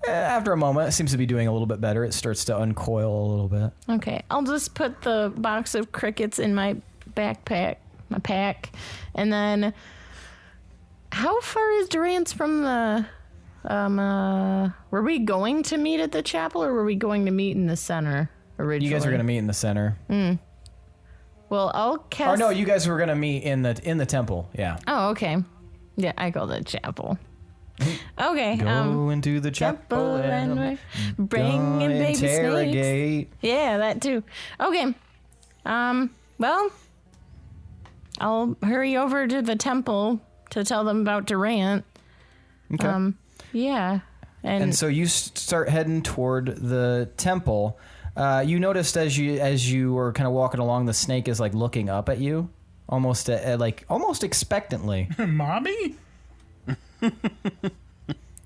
after a moment, it seems to be doing a little bit better. It starts to uncoil a little bit. Okay, I'll just put the box of crickets in my backpack, my pack, and then how far is Durant's from the, were we going to meet at the chapel or were we going to meet in the center originally? You guys are going to meet in the center. Well, I'll cast... Or no, you guys were going to meet in the temple, yeah. Oh, okay. Yeah, I call it chapel. Okay. Go into the chapel and and bring in baby snakes. interrogate. Yeah, that too. Okay. Well, I'll hurry over to the temple to tell them about Durant. Okay. Yeah. And so you start heading toward the temple. You noticed as you were kind of walking along, the snake is looking up at you, almost almost expectantly. Mommy?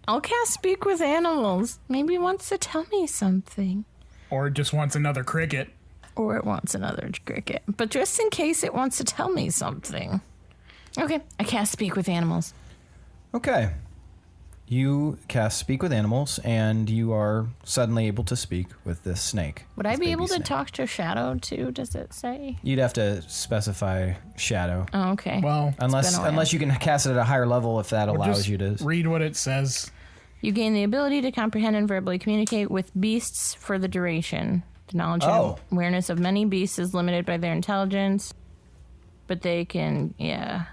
I'll cast Speak with Animals. Maybe it wants to tell me something. Or it just wants another cricket. Or it wants another cricket. But just in case it wants to tell me something. Okay, I cast Speak with Animals. Okay. You cast Speak with Animals, and you are suddenly able to speak with this snake. Would I this be baby able to snake. talk to Shadow too? Does it say? You'd have to specify Shadow. Oh, okay. Well, Unless you can cast it at a higher level, if that we'll allows just you to. read what it says. You gain the ability to comprehend and verbally communicate with beasts for the duration. The knowledge Oh. and awareness of many beasts is limited by their intelligence, but they can, yeah.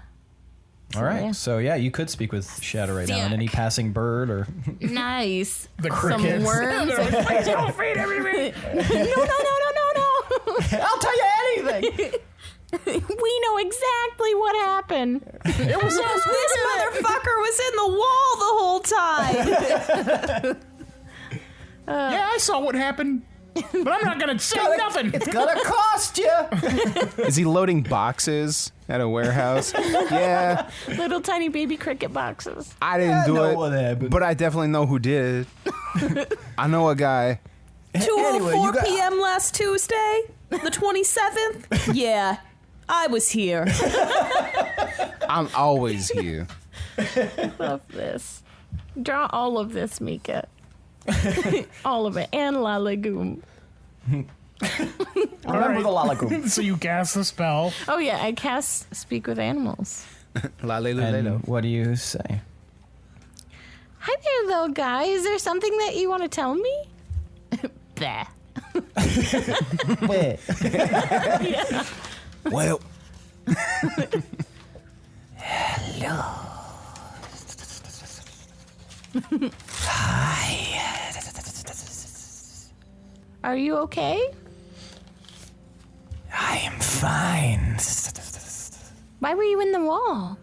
All right. yeah. So, yeah, you could speak with Shadow right now. And any passing bird or. Nice. The Some crickets. worms. I don't feed everything. No. I'll tell you anything! We know exactly what happened. It was us. This motherfucker was in the wall the whole time. Yeah, I saw what happened. But I'm not going to say nothing. It's gonna cost you! Is he loading boxes at a warehouse? Yeah, Little tiny baby cricket boxes. I didn't do know it, what happened. but I definitely know who did it. I know a guy. 2:04 p.m. last Tuesday, the 27th. Yeah, I was here. I'm always here. Love this. Draw all of this, Mika. All of it. And La Legume. Remember the Lalagoon. So you cast the spell. Oh, yeah. I cast Speak with Animals. And what do you say? Hi there, little guy. Is there something that you want to tell me? Bah. Well, Are you okay? I am fine. Why were you in the wall?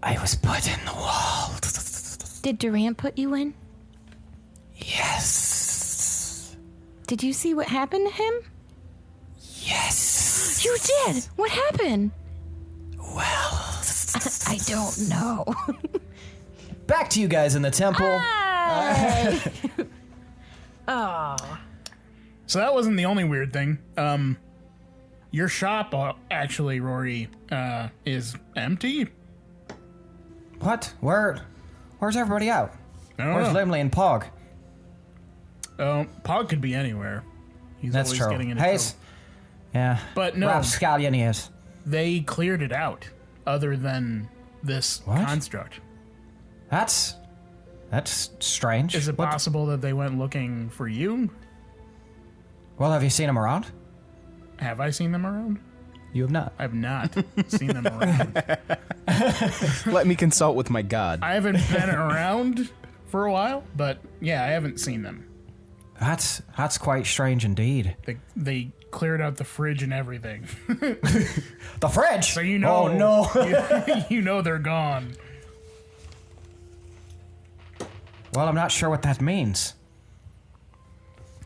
I was put in the wall. Did Durant put you in? Yes. Did you see what happened to him? Yes. You did! What happened? Well, I don't know. back to you guys in the temple. Oh. So that wasn't the only weird thing. Your shop, actually, Rory, is empty. What? Where's everybody out? I don't Where's know. Limley and Pog? Pog could be anywhere. He's That's always true. getting into Hayes? trouble. Yeah. But no, Rapscallion he is. they cleared it out. Other than this What? construct, That's strange. is it What- possible that they went looking for you? Well, have you seen him around? Have I seen them around? You have not. I've not seen them around. let me consult with my god. I haven't been around for a while, but yeah, I haven't seen them. That's quite strange indeed. They cleared out the fridge and everything. The fridge. So you know, Oh no. you know they're gone. Well, I'm not sure what that means.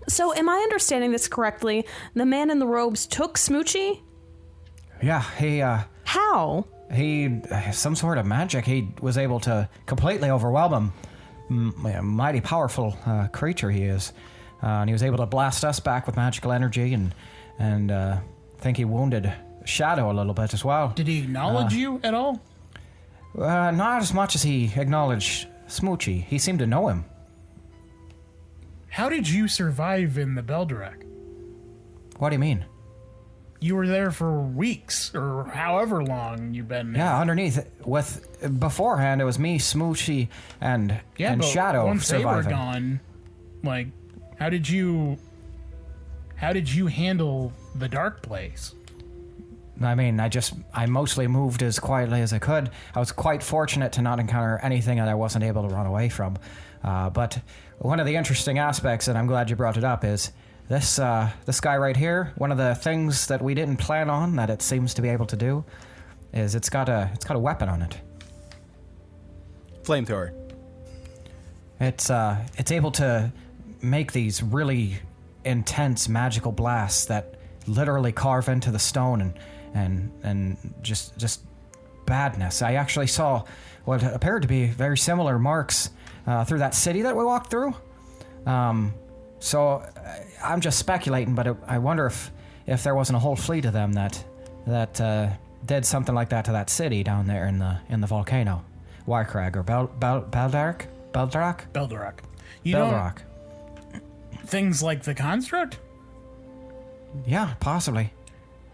So, am I understanding this correctly? The man in the robes took Smoochie? Yeah, How? he some sort of magic. He was able to completely overwhelm him. Mighty powerful creature he is, and he was able to blast us back with magical energy, and I think he wounded Shadow a little bit as well. Did he acknowledge you at all? Not as much as he acknowledged Smoochie. He seemed to know him. How did you survive in the Beldorak? What do you mean? You were there for weeks, or however long you've been. Yeah, underneath beforehand it was me, Smoochie, and but Shadow once they were surviving. gone, like, how did you handle the dark place? I mean, I mostly moved as quietly as I could. I was quite fortunate to not encounter anything that I wasn't able to run away from. But one of the interesting aspects, and I'm glad you brought it up, is this guy right here. One of the things that we didn't plan on that it seems to be able to do is it's got a weapon on it. Flamethrower. It's able to make these really intense magical blasts that literally carve into the stone and just badness. I actually saw what appeared to be very similar marks through that city that we walked through. So I'm just speculating, but I wonder if there wasn't a whole fleet of them that did something like that to that city down there in the volcano, Wycrag or Beldarak. Beldorak. You know Beldarak. things like the construct? Yeah, possibly.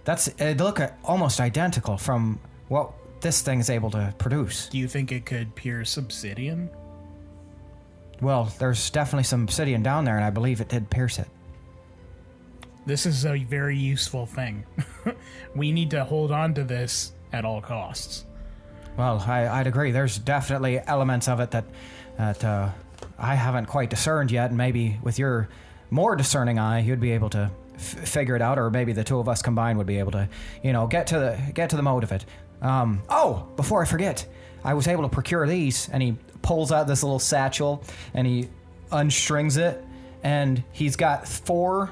They look almost identical from what this thing is able to produce. Do you think it could pierce obsidian? Well, there's definitely some obsidian down there, and I believe it did pierce it. This is a very useful thing. We need to hold on to this at all costs. Well, I'd agree. There's definitely elements of it that I haven't quite discerned yet, and maybe with your more discerning eye, you'd be able to figure it out, or maybe the two of us combined would be able to, get to the mode of it. Oh, before I forget, I was able to procure these, and he pulls out this little satchel, and he unstrings it, and he's got 4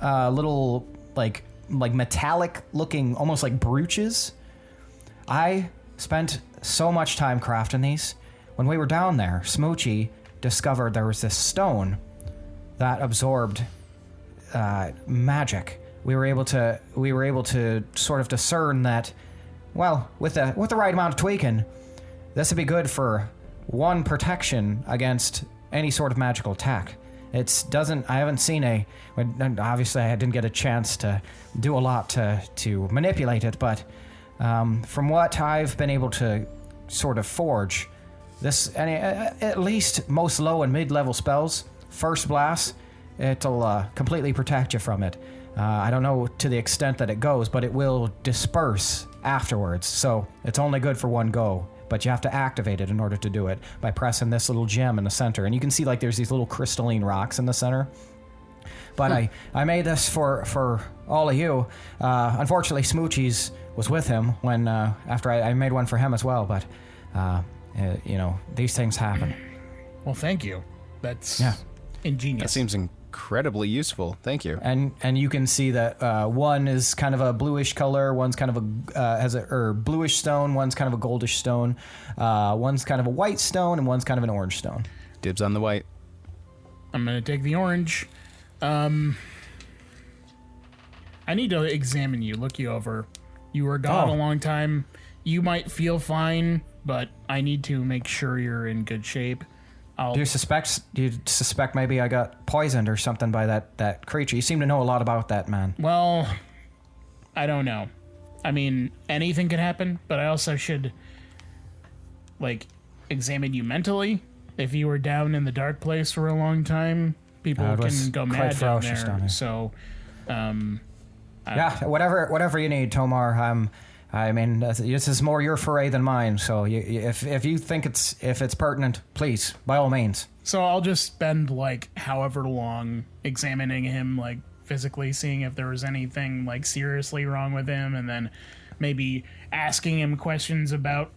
little, like metallic looking, almost like brooches. I spent so much time crafting these. When we were down there, Smoochie discovered there was this stone that absorbed magic. We were able to sort of discern that, well, with the right amount of tweaking, this would be good for 1 protection against any sort of magical attack. I haven't seen obviously I didn't get a chance to do a lot to manipulate it, but from what I've been able to sort of forge, at least most low and mid-level spells, first blast it'll completely protect you from it. I don't know to the extent that it goes, but it will disperse afterwards. So it's only good for one go, but you have to activate it in order to do it by pressing this little gem in the center. And you can see like there's these little crystalline rocks in the center. But I made this for all of you. Unfortunately, Smoochie's was with him when after I made one for him as well. But these things happen. Well, thank you. That's ingenious. That seems incredibly useful. Thank you. And you can see that one is kind of a bluish color, one's kind of a bluish stone, one's kind of a goldish stone, one's kind of a white stone, and one's kind of an orange stone. Dibs on the white. I'm gonna take the orange. I need to examine you, look you over. You were gone a long time. You might feel fine, but I need to make sure you're in good shape. Do you suspect maybe I got poisoned or something by that creature? You seem to know a lot about that, man. Well, I don't know. I mean, anything could happen, but I also should, examine you mentally. If you were down in the dark place for a long time, people can go mad down there. So, whatever you need, Tomar. I mean, this is more your foray than mine. So if you think it's pertinent, please, by all means. So I'll just spend however long examining him, physically seeing if there was anything seriously wrong with him, and then maybe asking him questions about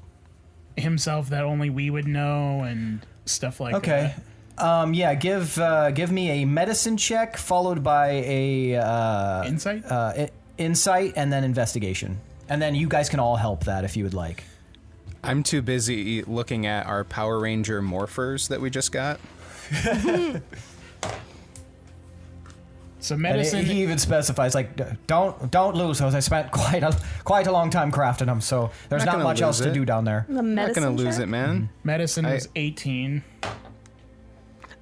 himself that only we would know and stuff like that. Okay. Give me a medicine check followed by a insight. Insight and then investigation. And then you guys can all help that if you would like. I'm too busy looking at our Power Ranger morphers that we just got. So medicine. He even specifies don't lose those. I spent quite a long time crafting them, so there's not much else to do down there. I'm not gonna lose it, man. Medicine was 18.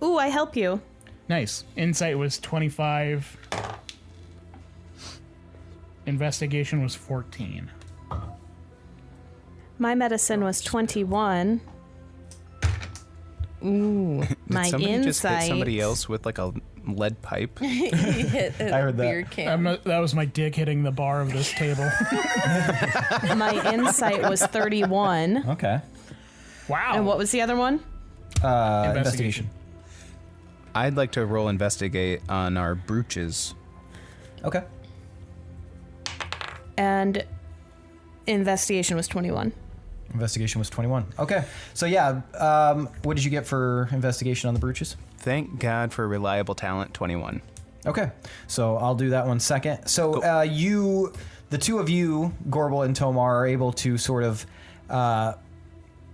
Ooh, I help you. Nice. Insight was 25. Investigation was 14. My medicine was 21. Ooh, my somebody insight. Just hit somebody else with a lead pipe? He hit a I heard that. beer can. That was my dick hitting the bar of this table. My insight was 31. Okay. Wow. And what was the other one? Investigation. I'd like to roll investigate on our brooches. Okay. And investigation was 21. Investigation was 21. Okay. So what did you get for investigation on the brooches? Thank God for reliable talent, 21. Okay. So I'll do that one second. So the two of you, Gorbel and Tomar, are able to sort of,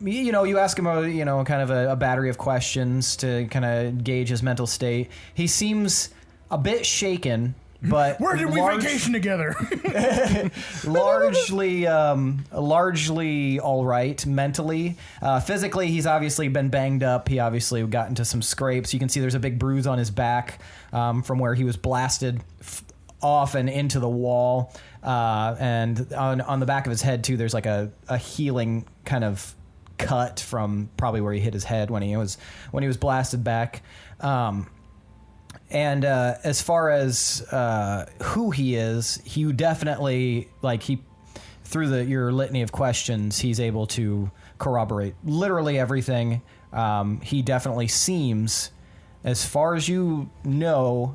you ask him kind of a battery of questions to kind of gauge his mental state. He seems a bit shaken. But where did we vacation together? largely all right mentally. Physically, he's obviously been banged up. He obviously got into some scrapes. You can see there's a big bruise on his back from where he was blasted off and into the wall. And on the back of his head too, there's a healing kind of cut from probably where he hit his head when he was blasted back. And as far as who he is, you definitely through your litany of questions, he's able to corroborate literally everything. He definitely seems, as far as you know,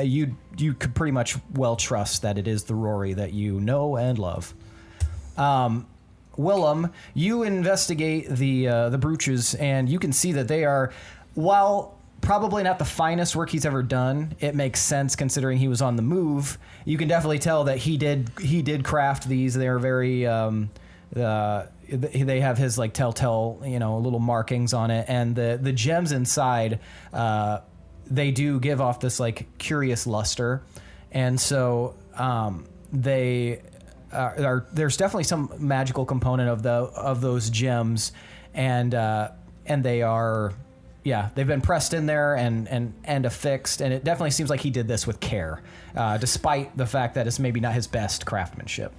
you could pretty much well trust that it is the Rory that you know and love. Willem, you investigate the brooches, and you can see that they are, while probably not the finest work he's ever done, it makes sense considering he was on the move. You can definitely tell that he did craft these. They're very they have his telltale little markings on it, and the gems inside they do give off this curious luster, and so they there's definitely some magical component of those gems, and they are. Yeah, they've been pressed in there and affixed, and it definitely seems like he did this with care, despite the fact that it's maybe not his best craftsmanship.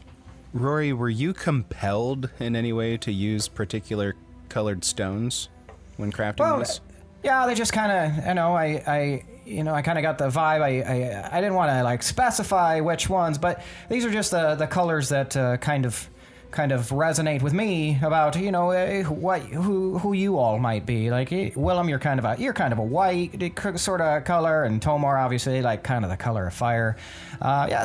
Rory, were you compelled in any way to use particular colored stones when crafting this? Yeah, they just kind of, I kind of got the vibe. I didn't want to like specify which ones, but these are just the colors that kind of resonate with me about who you all might be. Like Willem, you're kind of a white sort of color, and Tomar obviously like kind of the color of fire.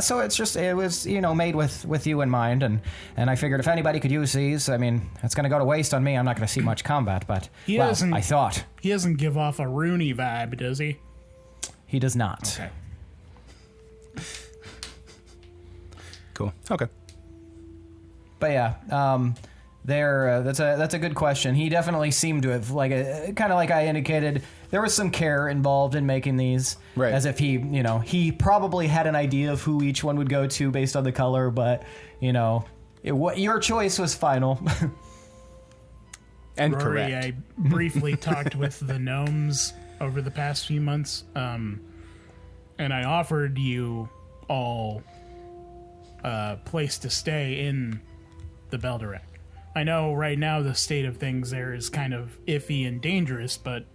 So it was made with you in mind, and I figured if anybody could use these, I mean, it's going to go to waste on me. I'm not going to see much combat, but I thought he doesn't give off a Rooney vibe, does he? He does not. Okay. Cool. Okay. But yeah, that's a good question. He definitely seemed to have kind of like I indicated. There was some care involved in making these, right? As if he probably had an idea of who each one would go to based on the color, but your choice was final. And Rory, correct. I briefly talked with the gnomes over the past few months, and I offered you all a place to stay in the Belderac. I know right now the state of things there is kind of iffy and dangerous, but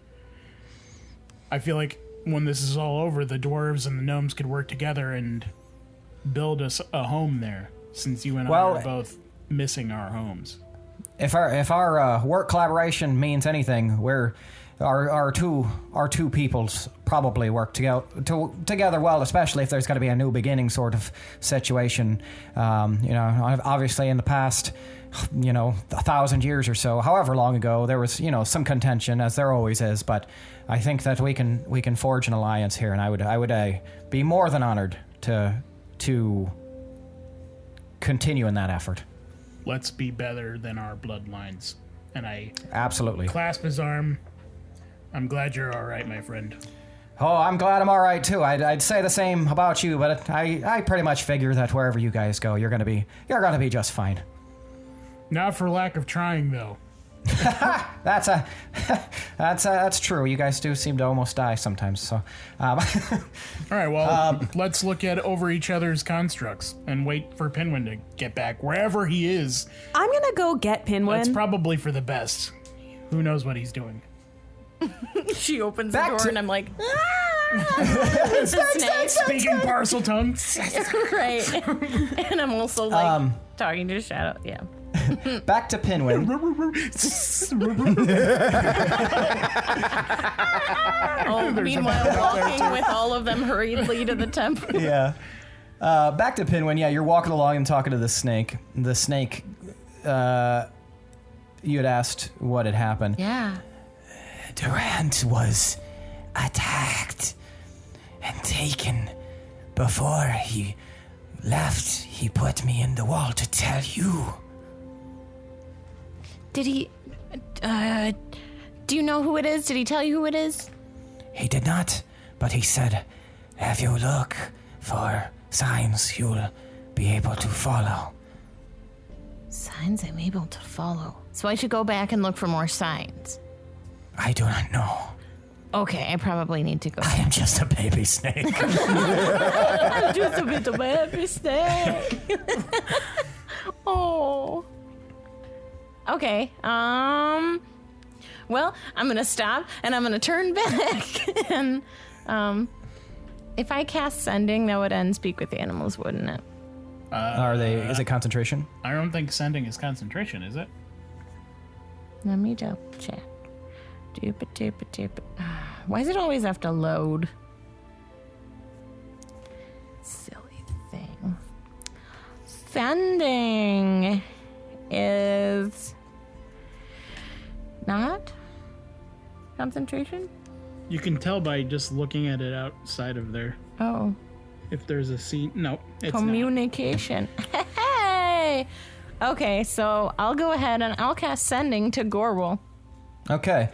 I feel like when this is all over, the dwarves and the gnomes could work together and build us a home there, since you and I are both missing our homes. If our work collaboration means anything, our two peoples probably work together well, especially if there's going to be a new beginning sort of situation. Obviously in the past, 1,000 years or so, however long ago, there was some contention, as there always is. But I think that we can forge an alliance here, and I would be more than honored to continue in that effort. Let's be better than our bloodlines. And I absolutely clasp his arm. I'm glad you're all right, my friend. Oh, I'm glad I'm all right too. I'd say the same about you, but I pretty much figure that wherever you guys go, you're gonna be just fine. Not for lack of trying, though. That's true. You guys do seem to almost die sometimes. So, all right. Well, let's look at over each other's constructs and wait for Pinwin to get back wherever he is. I'm gonna go get Pinwin. That's probably for the best. Who knows what he's doing? She opens the door and I'm like, speaking parcel tongue. Right. And I'm also like talking to Shadow. Yeah. Back to Pinwin. Meanwhile, walking with all of them hurriedly to the temple. Yeah. Back to Pinwin. Yeah, you're walking along and talking to the snake. The snake, you had asked what had happened. Yeah. Durant was attacked and taken. Before he left, he put me in the wall to tell you. Did he... do you know who it is? Did he tell you who it is? He did not, but he said, if you look for signs, you'll be able to follow. Signs I'm able to follow. So I should go back and look for more signs. I do not know. Okay, I probably need to go. I am just a baby snake. I'm just a bit of a baby snake. Oh. Okay. Well, I'm gonna stop and I'm gonna turn back. And if I cast sending, that would end speak with animals, wouldn't it? Is it concentration? I don't think sending is concentration, is it? Let me double check. Why does it always have to load? Silly thing. Sending is not concentration? You can tell by just looking at it outside of there. Oh. If there's a scene. No, it's communication. Hey! Okay, so I'll go ahead and I'll cast sending to Gorbel. Okay.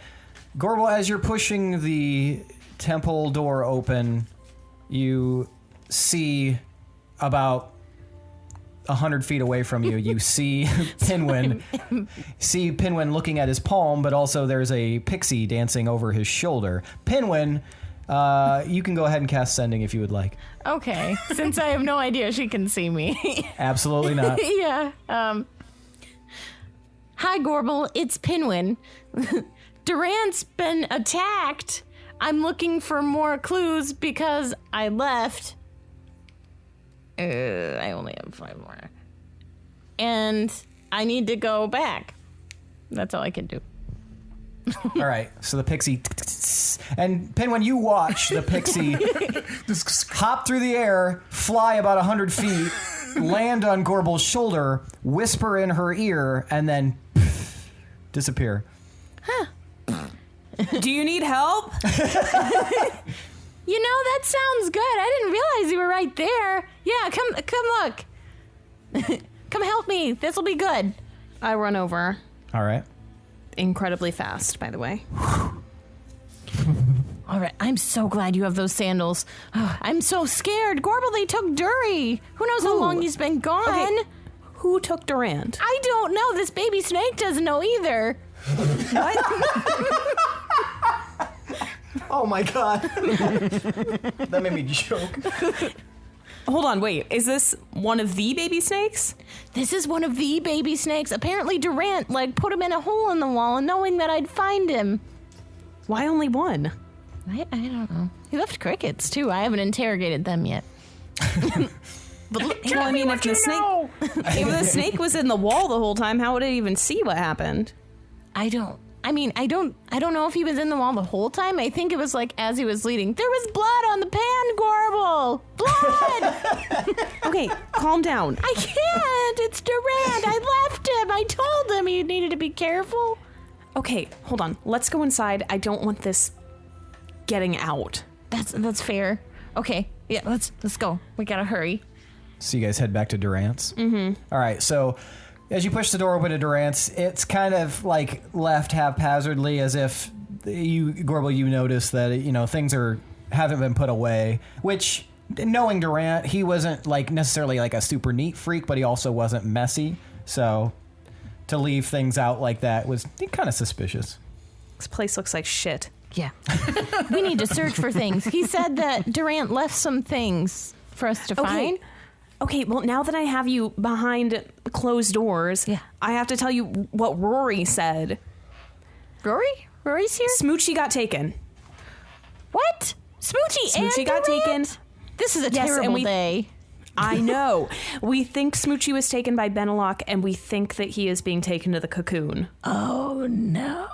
Gorbel, as you're pushing the temple door open, you see about 100 feet away from you, you see Pinwin. See Pinwin looking at his palm, but also there's a pixie dancing over his shoulder. Pinwin, you can go ahead and cast sending if you would like. Okay, since I have no idea she can see me. Absolutely not. Yeah. Hi, Gorbel. It's Pinwin. Durant's been attacked. I'm looking for more clues because I left. I only have 5 more. And I need to go back. That's all I can do. All right, so the pixie... And Pinwin, you watch the pixie hop through the air, fly about 100 feet, land on Gorbel's shoulder, whisper in her ear, and then disappear. Do you need help? You know, that sounds good. I didn't realize you were right there. Yeah, come look. Come help me. This'll be good. I run over. All right. Incredibly fast, by the way. All right, I'm so glad you have those sandals. Oh, I'm so scared. Gorbel, they took Dury. Who knows how long he's been gone? Okay. Who took Durant? I don't know. This baby snake doesn't know either. Oh my god. That made me choke. Hold on, wait. Is this one of the baby snakes? This is one of the baby snakes. Apparently Durant, put him in a hole in the wall and knowing that I'd find him. Why only one? I don't know. He left crickets, too. I haven't interrogated them yet. But Well, I mean, if the snake was in the wall the whole time, how would it even see what happened? I don't know if he was in the wall the whole time. I think it was as he was leading. There was blood on the pan, Gorbel! Blood! Okay, calm down. I can't! It's Durant! I left him! I told him he needed to be careful. Okay, hold on. Let's go inside. I don't want this getting out. That's fair. Okay, yeah, let's go. We gotta hurry. So you guys head back to Durant's? Mm-hmm. All right, so as you push the door open to Durant's, it's kind of left haphazardly, as if Gorbel, you notice that, things haven't been put away, which, knowing Durant, he wasn't necessarily a super neat freak, but he also wasn't messy. So to leave things out like that was kind of suspicious. This place looks like shit. Yeah. We need to search for things. He said that Durant left some things for us to find. Okay, well, now that I have you behind closed doors, I have to tell you what Rory said. Rory? Rory's here? Smoochie got taken. What? Smoochie got Durant? taken. This is a terrible day. I know. We think Smoochie was taken by Benelok, and we think that he is being taken to the cocoon. Oh, no.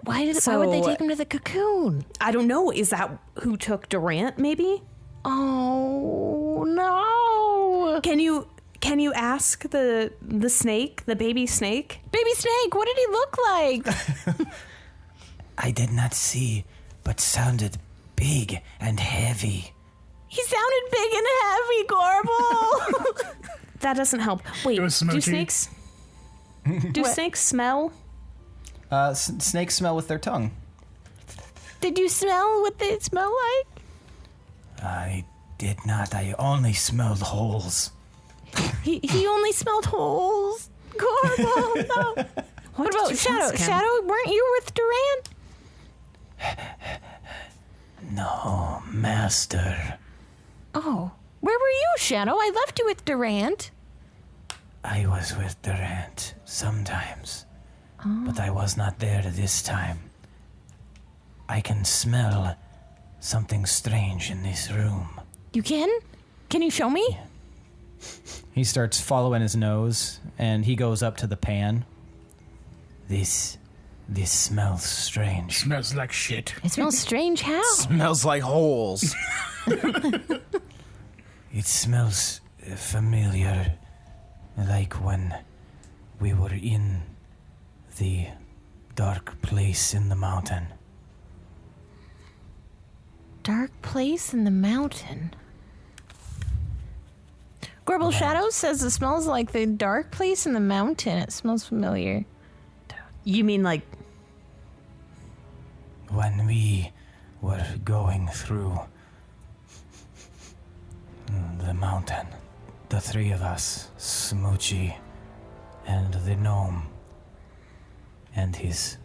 Why would they take him to the cocoon? I don't know. Is that who took Durant, maybe? Oh, no. Can you ask the snake, the baby snake? Baby snake, what did he look like? I did not see, but sounded big and heavy. He sounded big and heavy, Gorbel. That doesn't help. Wait, do snakes smell? Snakes smell with their tongue. Did you smell what they smell like? I did not. I only smelled holes. He only smelled holes. Gorbel, no. What about Shadow? Shadow, weren't you with Durant? No, master. Oh, where were you, Shadow? I left you with Durant. I was with Durant sometimes, but I was not there this time. I can smell something strange in this room. You can? Can you show me? He starts following his nose, and he goes up to the pan. This smells strange. Smells like shit. It smells strange. How? Smells like holes. It smells familiar, like when we were in the dark place in the mountain. Dark place in the mountain. Gorbel Shadow says it smells like the dark place in the mountain. It smells familiar. You mean When we were going through the mountain, the three of us, Smoochie and the gnome and his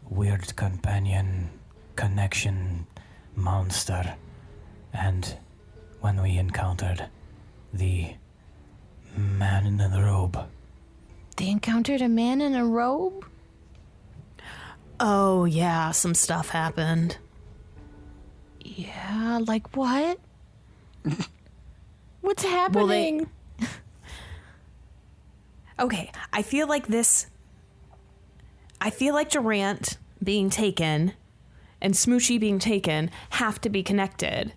weird companion connection monster, and when we encountered the man in the robe. They encountered a man in a robe? Oh, yeah, some stuff happened. Yeah, like what? What's happening? Okay, I feel like Durant being taken and Smoochy being taken have to be connected.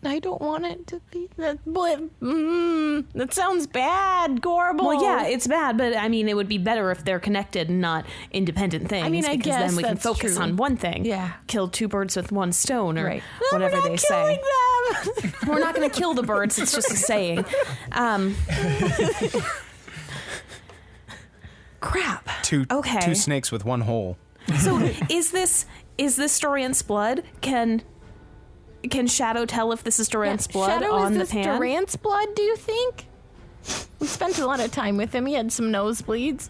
I don't want it to be that. That sounds bad, Gorbel. Well, yeah, it's bad, but I mean, it would be better if they're connected and not independent things. I mean, I because guess then we can that's focus true. on one thing. Yeah. Kill two birds with one stone, or Right. whatever they say. Them. We're not going to kill the birds. It's just a saying. Crap. Two snakes with one hole. So is this Durant's blood? Can Shadow tell if this is Durant's blood Shadow, on is the this pan? Durant's blood, do you think? We spent a lot of time with him. He had some nosebleeds.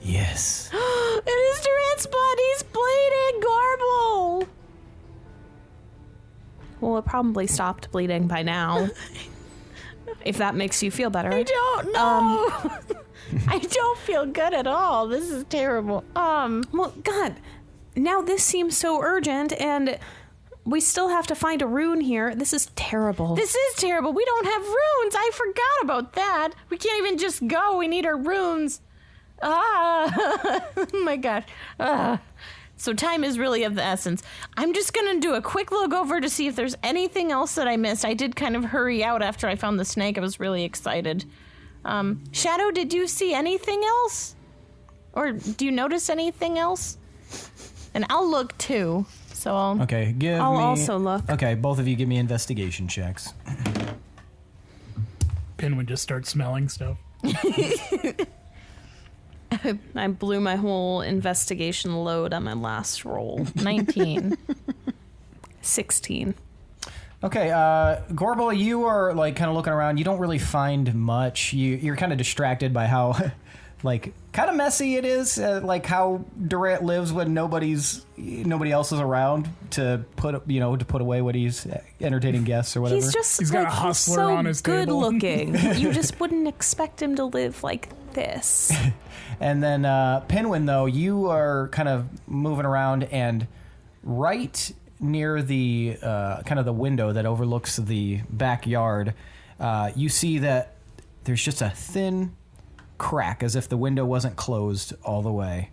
Yes. It is Durant's blood. He's bleeding, Gorbel. Well, it probably stopped bleeding by now. If that makes you feel better. I don't know. I don't feel good at all. This is terrible. Well, God, now this seems so urgent, and we still have to find a rune here. This is terrible. This is terrible. We don't have runes. I forgot about that. We can't even just go. We need our runes. Oh my gosh. So time is really of the essence. I'm just going to do a quick look over to see if there's anything else that I missed. I did kind of hurry out after I found the snake. I was really excited. Shadow, did you see anything else? Or do you notice anything else? And I'll look too. So I'll... Okay, I'll also look. Okay, both of you give me investigation checks. Pinwin just starts smelling stuff. I blew my whole investigation load on my last roll. 19. 16. Okay, Gorbel, you are like kind of looking around. You don't really find much. You're kind of distracted by how, like, kind of messy it is. Like how Durant lives when nobody else is around to put away what he's entertaining guests or whatever. He's got a hustler so on his good table. looking. You just wouldn't expect him to live like this. And then Pinwin, though, you are kind of moving around, and right near the kind of the window that overlooks the backyard, you see that there's just a thin crack, as if the window wasn't closed all the way.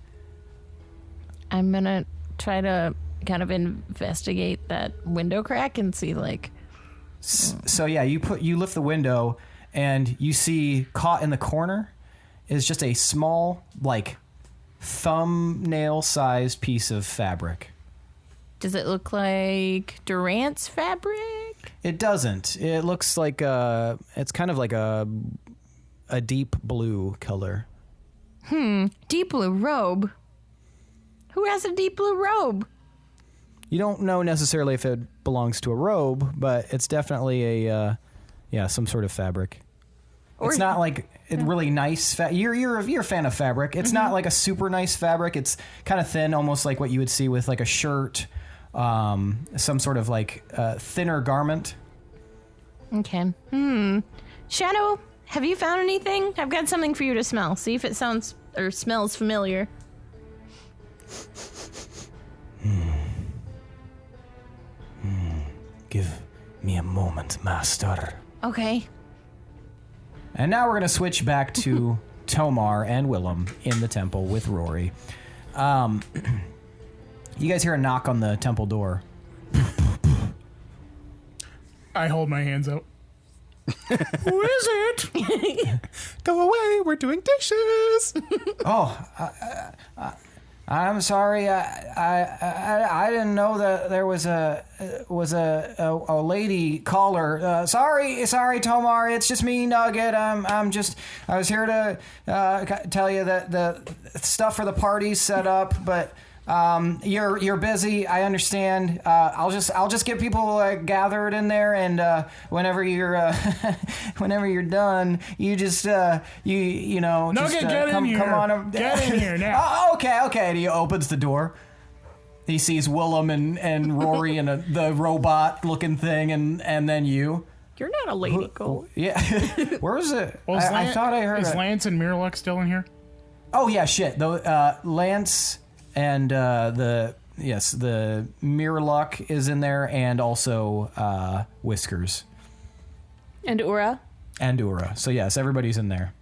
I'm going to try to kind of investigate that window crack and see, like... So yeah, you lift the window, and you see caught in the corner is just a small, like, thumbnail-sized piece of fabric. Does it look like Durant's fabric? It doesn't. It looks like it's kind of like a deep blue color. Deep blue robe. Who has a deep blue robe? You don't know necessarily if it belongs to a robe, but it's definitely a some sort of fabric. It's not like a really nice. You're a fan of fabric. It's not like a super nice fabric. It's kind of thin, almost like what you would see with like a shirt, some sort of like thinner garment. Okay. Shadow, have you found anything? I've got something for you to smell. See if it sounds or smells familiar. Give me a moment, master. Okay. And now we're going to switch back to Tomar and Willem in the temple with Rory. You guys hear a knock on the temple door. I hold my hands out. Who is it? Go away, we're doing dishes. I'm sorry. I didn't know that there was a lady caller. Sorry, Tomar. It's just me, Nugget. I was here to tell you that the stuff for the party's set up, but you're busy. I understand. I'll just get people gathered in there, and whenever you're done, you just you know Nugget, just get come in here. on up. Get in here now. Oh, okay. And he opens the door. He sees Willem and Rory and the robot-looking thing, and then you. You're not a lady, Cole. Yeah. Where is it? Well, I thought I heard Is it. Lance and Mirlock still in here? Oh yeah, shit. The Lance and the Mirluck is in there, and also Whiskers And Ura. So yes, everybody's in there.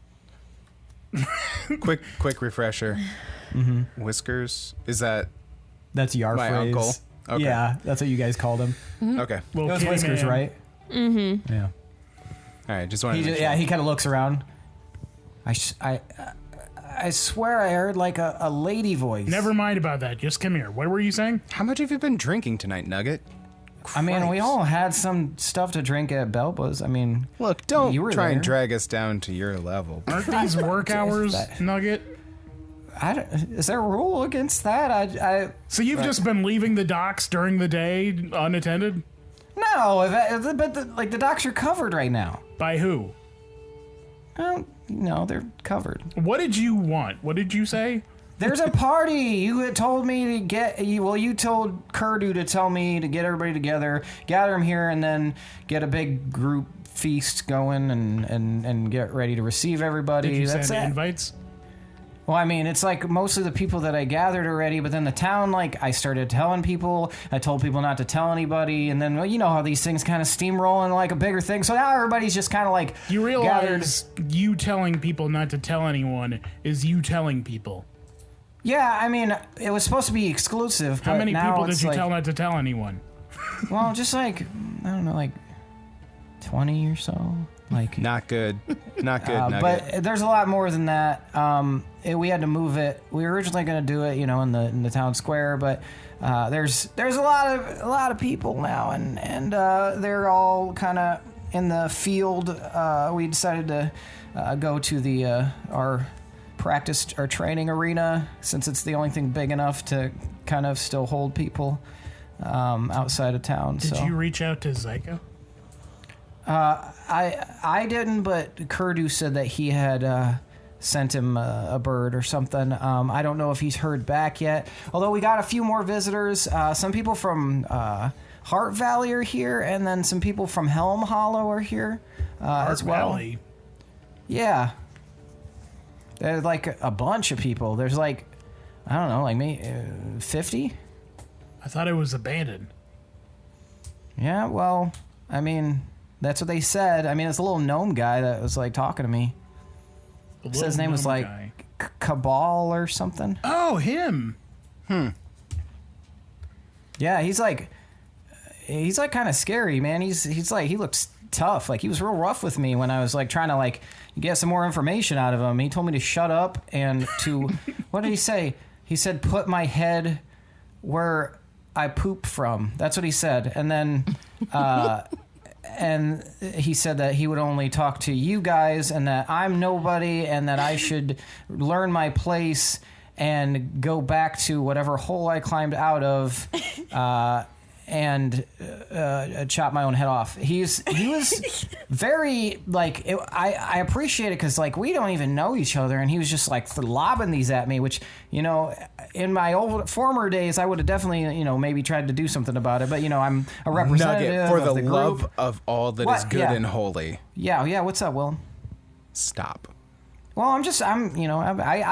quick refresher. Mm-hmm. Whiskers, is that that's Yarfrey's my uncle? Okay. Yeah, that's what you guys called him. Mm-hmm. Okay. It was Whiskers, right? Mm-hmm. Yeah. All right, just wanted to Yeah, he kind of looks around. I swear I heard like a lady voice. Never mind about that. Just come here. What were you saying? How much have you been drinking tonight, Nugget? I mean, we all had some stuff to drink at Belba's. I mean, Look, don't you were try there. and drag us down to your level. Aren't these work hours, Nugget? Is there a rule against that? So you've just been leaving the docks during the day unattended? No, but the docks are covered right now. By who? No, they're covered. What did you want? What did you say? There's a party. You had told me to get. You told Kurdu to tell me to get everybody together, gather them here, and then get a big group feast going and get ready to receive everybody. Did you That's send it. invites? Well, I mean, it's like most of the people that I gathered already, but then the town, like, I started telling people. I told people not to tell anybody, and then, well, you know how these things kind of steamroll in like a bigger thing. So now everybody's just kind of like You realize you telling people not to tell anyone is you telling people. Yeah, I mean, it was supposed to be exclusive. How but many now people did it's you like, tell not to tell anyone? Well, just like, I don't know, like 20 or so. Like, Not good. Not good, Nugget. but there's a lot more than that. We had to move it. We were originally going to do it, in the town square, but there's a lot of people now, and they're all kind of in the field. We decided to go to our training arena, since it's the only thing big enough to kind of still hold people outside of town. Did you reach out to Zyko? I didn't, but Kurdu said that he had sent him a bird or something. I don't know if he's heard back yet. Although we got a few more visitors. Some people from Heart Valley are here, and then some people from Helm Hollow are here as well. Valley. Yeah. There's like a bunch of people. There's like, I don't know, like maybe 50? I thought it was abandoned. Yeah, well, I mean, that's what they said. I mean, it's a little gnome guy that was like talking to me. The Said his name was little like gnome guy. Cabal or something. Oh, him. Yeah, he's like kind of scary, man. He's like, he looks tough. Like, he was real rough with me when I was like trying to like get some more information out of him. He told me to shut up and to what did he say? He said, put my head where I poop from. That's what he said. And then and he said that he would only talk to you guys, and that I'm nobody, and that I should learn my place and go back to whatever hole I climbed out of and chop my own head off. He was very like I appreciate it, because like we don't even know each other, and he was just like lobbing these at me, which in my former days I would have definitely maybe tried to do something about it, but I'm a representative Nugget, for of the group. love of all that is good and holy. Yeah. What's up, Will? Stop. Well, I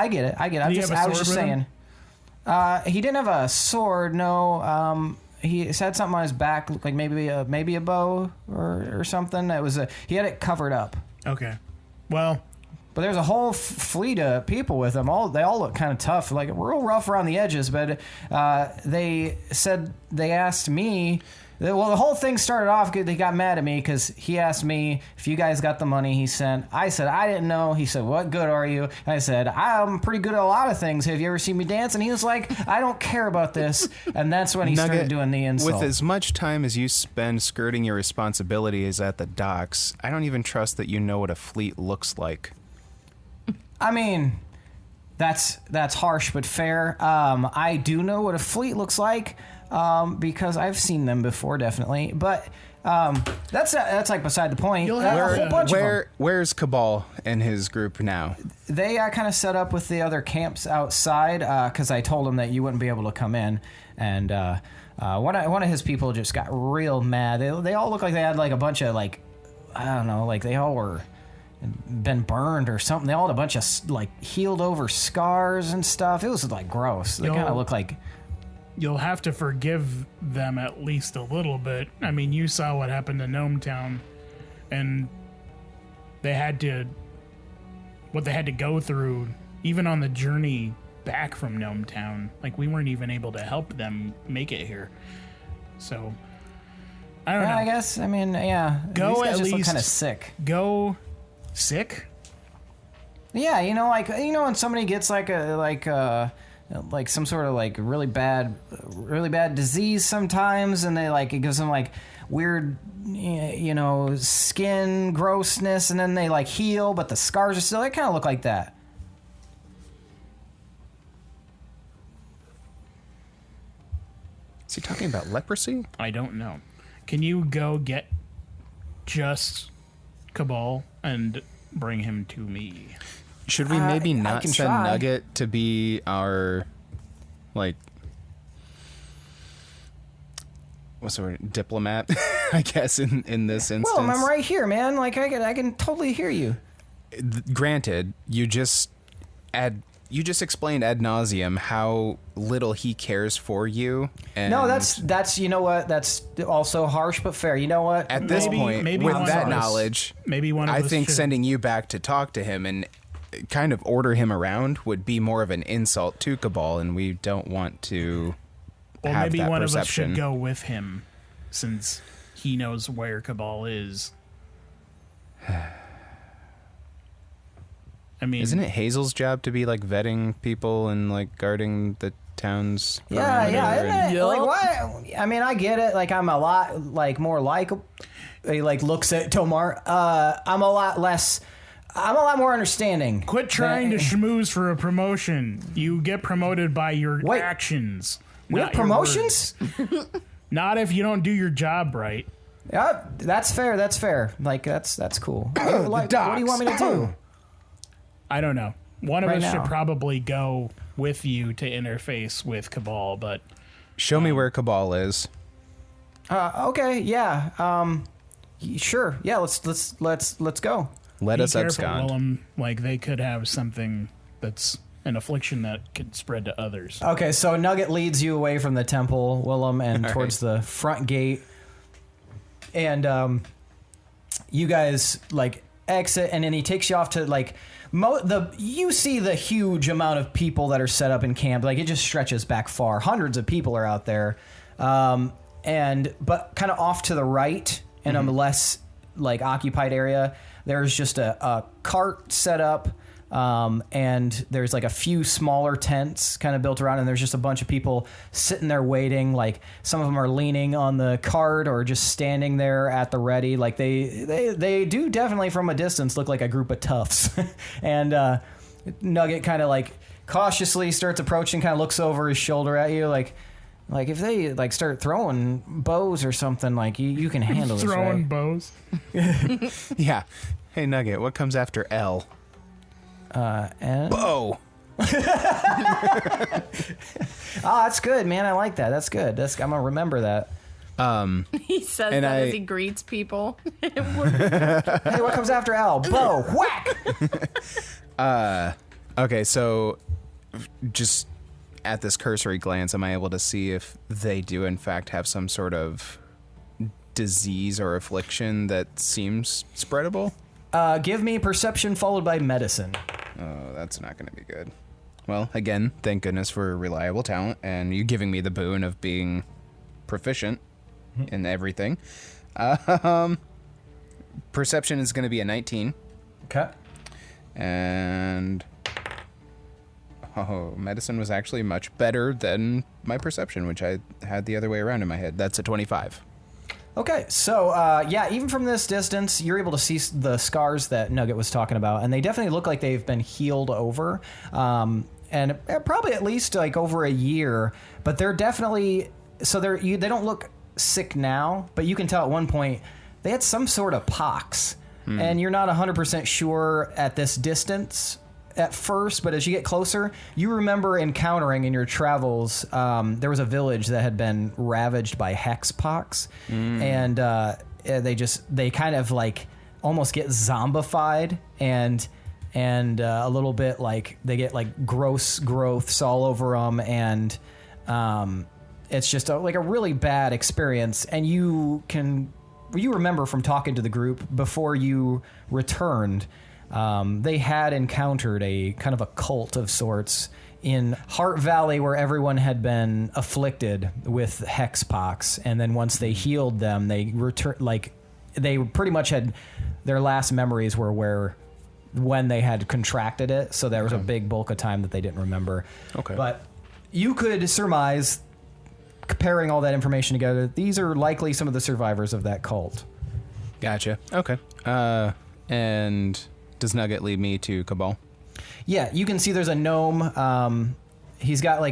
get it. I Did he have a I was sword just with saying. He didn't have a sword. No. He had something on his back, looked like maybe a bow or something. He had it covered up. Okay. Well, But there's a whole fleet of people with them. They all look kind of tough, like real rough around the edges. But they asked me. Well, the whole thing started off good. They got mad at me because he asked me if you guys got the money he sent. I said, I didn't know. He said, what good are you? I said, I'm pretty good at a lot of things. Have you ever seen me dance? And he was like, I don't care about this. And that's when he started doing the insult. With as much time as you spend skirting your responsibilities at the docks, I don't even trust that you know what a fleet looks like. I mean, that's harsh but fair. I do know what a fleet looks like. Because I've seen them before, definitely. But that's like beside the point. You'll have A whole bunch of them. Where's Cabal and his group now? They kind of set up with the other camps outside because I told them that you wouldn't be able to come in. And one of his people just got real mad. They all look like they had like a bunch of like, I don't know, like they all were been burned or something. They all had a bunch of like healed over scars and stuff. It was like gross. They kind of look like. You'll have to forgive them at least a little bit. I mean, you saw what happened to Gnome Town, and what they had to go through, even on the journey back from Gnome Town. Like, we weren't even able to help them make it here. So, I don't know. I guess. I mean, yeah. Go These guys at just look least kind of sick. Go sick. Yeah, when somebody gets like some sort of like really bad disease sometimes, and they like it gives them like weird, skin grossness, and then they like heal, but the scars are still. They kind of look like that. Is he talking about leprosy? I don't know. Can you go get just Cabal and bring him to me? Should we maybe I not can send try. Nugget to be our, like, what's the word? Diplomat, I guess, in this instance. Well, I'm right here, man. Like I can totally hear you. Granted, you just explained ad nauseum how little he cares for you. And No, that's you know what? That's also harsh but fair. You know what? at this point, maybe with one that of us- knowledge, maybe one of I us think should- sending you back to talk to him and kind of order him around would be more of an insult to Cabal, and we don't want to Or have maybe that one perception. of us should go with him, since he knows where Cabal is. I mean, Isn't it Hazel's job to be like vetting people and like guarding the town's Yeah, perimeter yeah. and- Isn't it? Like, why? I mean, I get it. Like, I'm a lot like more likable. He like looks at Tomar. I'm a lot more understanding. Quit trying to schmooze for a promotion. You get promoted by your Wait. actions. We have not your promotions? words. Not if you don't do your job right. Yeah, that's fair. That's fair. Like, that's cool. Like, what do you want me to do? I don't know. One of Right us now. should probably go with you to interface with Cabal, but Show me where Cabal is. Okay, yeah. Sure. Yeah, let's go. Let be us careful, abscond. Willem. Like, they could have something that's an affliction that could spread to others. Okay, so Nugget leads you away from the temple, Willem, and All towards the front gate. And you guys like exit, and then he takes you off to like you see the huge amount of people that are set up in camp. Like, it just stretches back far. Hundreds of people are out there, but kind of off to the right in a less like occupied area, there's just a cart set up. And there's like a few smaller tents kind of built around, and there's just a bunch of people sitting there waiting. Like, some of them are leaning on the cart or just standing there at the ready. Like, they do definitely from a distance look like a group of toughs. And Nugget kind of like cautiously starts approaching, kind of looks over his shoulder at you, like if they like start throwing bows or something, like you can handle this, Throwing right? bows. Yeah. Hey, Nugget, what comes after L? And Bow. that's good, man. I like that. That's good. I'm gonna remember that. He says And that I- as he greets people. Hey, what comes after L? Bow. Whack. Okay, so just at this cursory glance, am I able to see if they do in fact have some sort of disease or affliction that seems spreadable? Give me perception followed by medicine. Oh, that's not going to be good. Well, again, thank goodness for reliable talent and you giving me the boon of being proficient in everything. Perception is going to be a 19. Okay. And medicine was actually much better than my perception, which I had the other way around in my head. That's a 25. Okay, so yeah, even from this distance, you're able to see the scars that Nugget was talking about, and they definitely look like they've been healed over, and probably at least like over a year. But they're definitely they don't look sick now, but you can tell at one point they had some sort of pox, and you're not 100% sure at this distance at first, but as you get closer, you remember encountering in your travels, there was a village that had been ravaged by hex pox, and they kind of like almost get zombified and a little bit like they get like gross growths all over them, and it's just like a really bad experience. And you remember from talking to the group before you returned, they had encountered a kind of a cult of sorts in Heart Valley where everyone had been afflicted with hexpox, and then once they healed them, they they pretty much had their last memories were when they had contracted it, so there was a big bulk of time that they didn't remember. Okay. But you could surmise, comparing all that information together, these are likely some of the survivors of that cult. Gotcha. Okay. And does Nugget lead me to Cabal? Yeah, you can see there's a gnome. He's got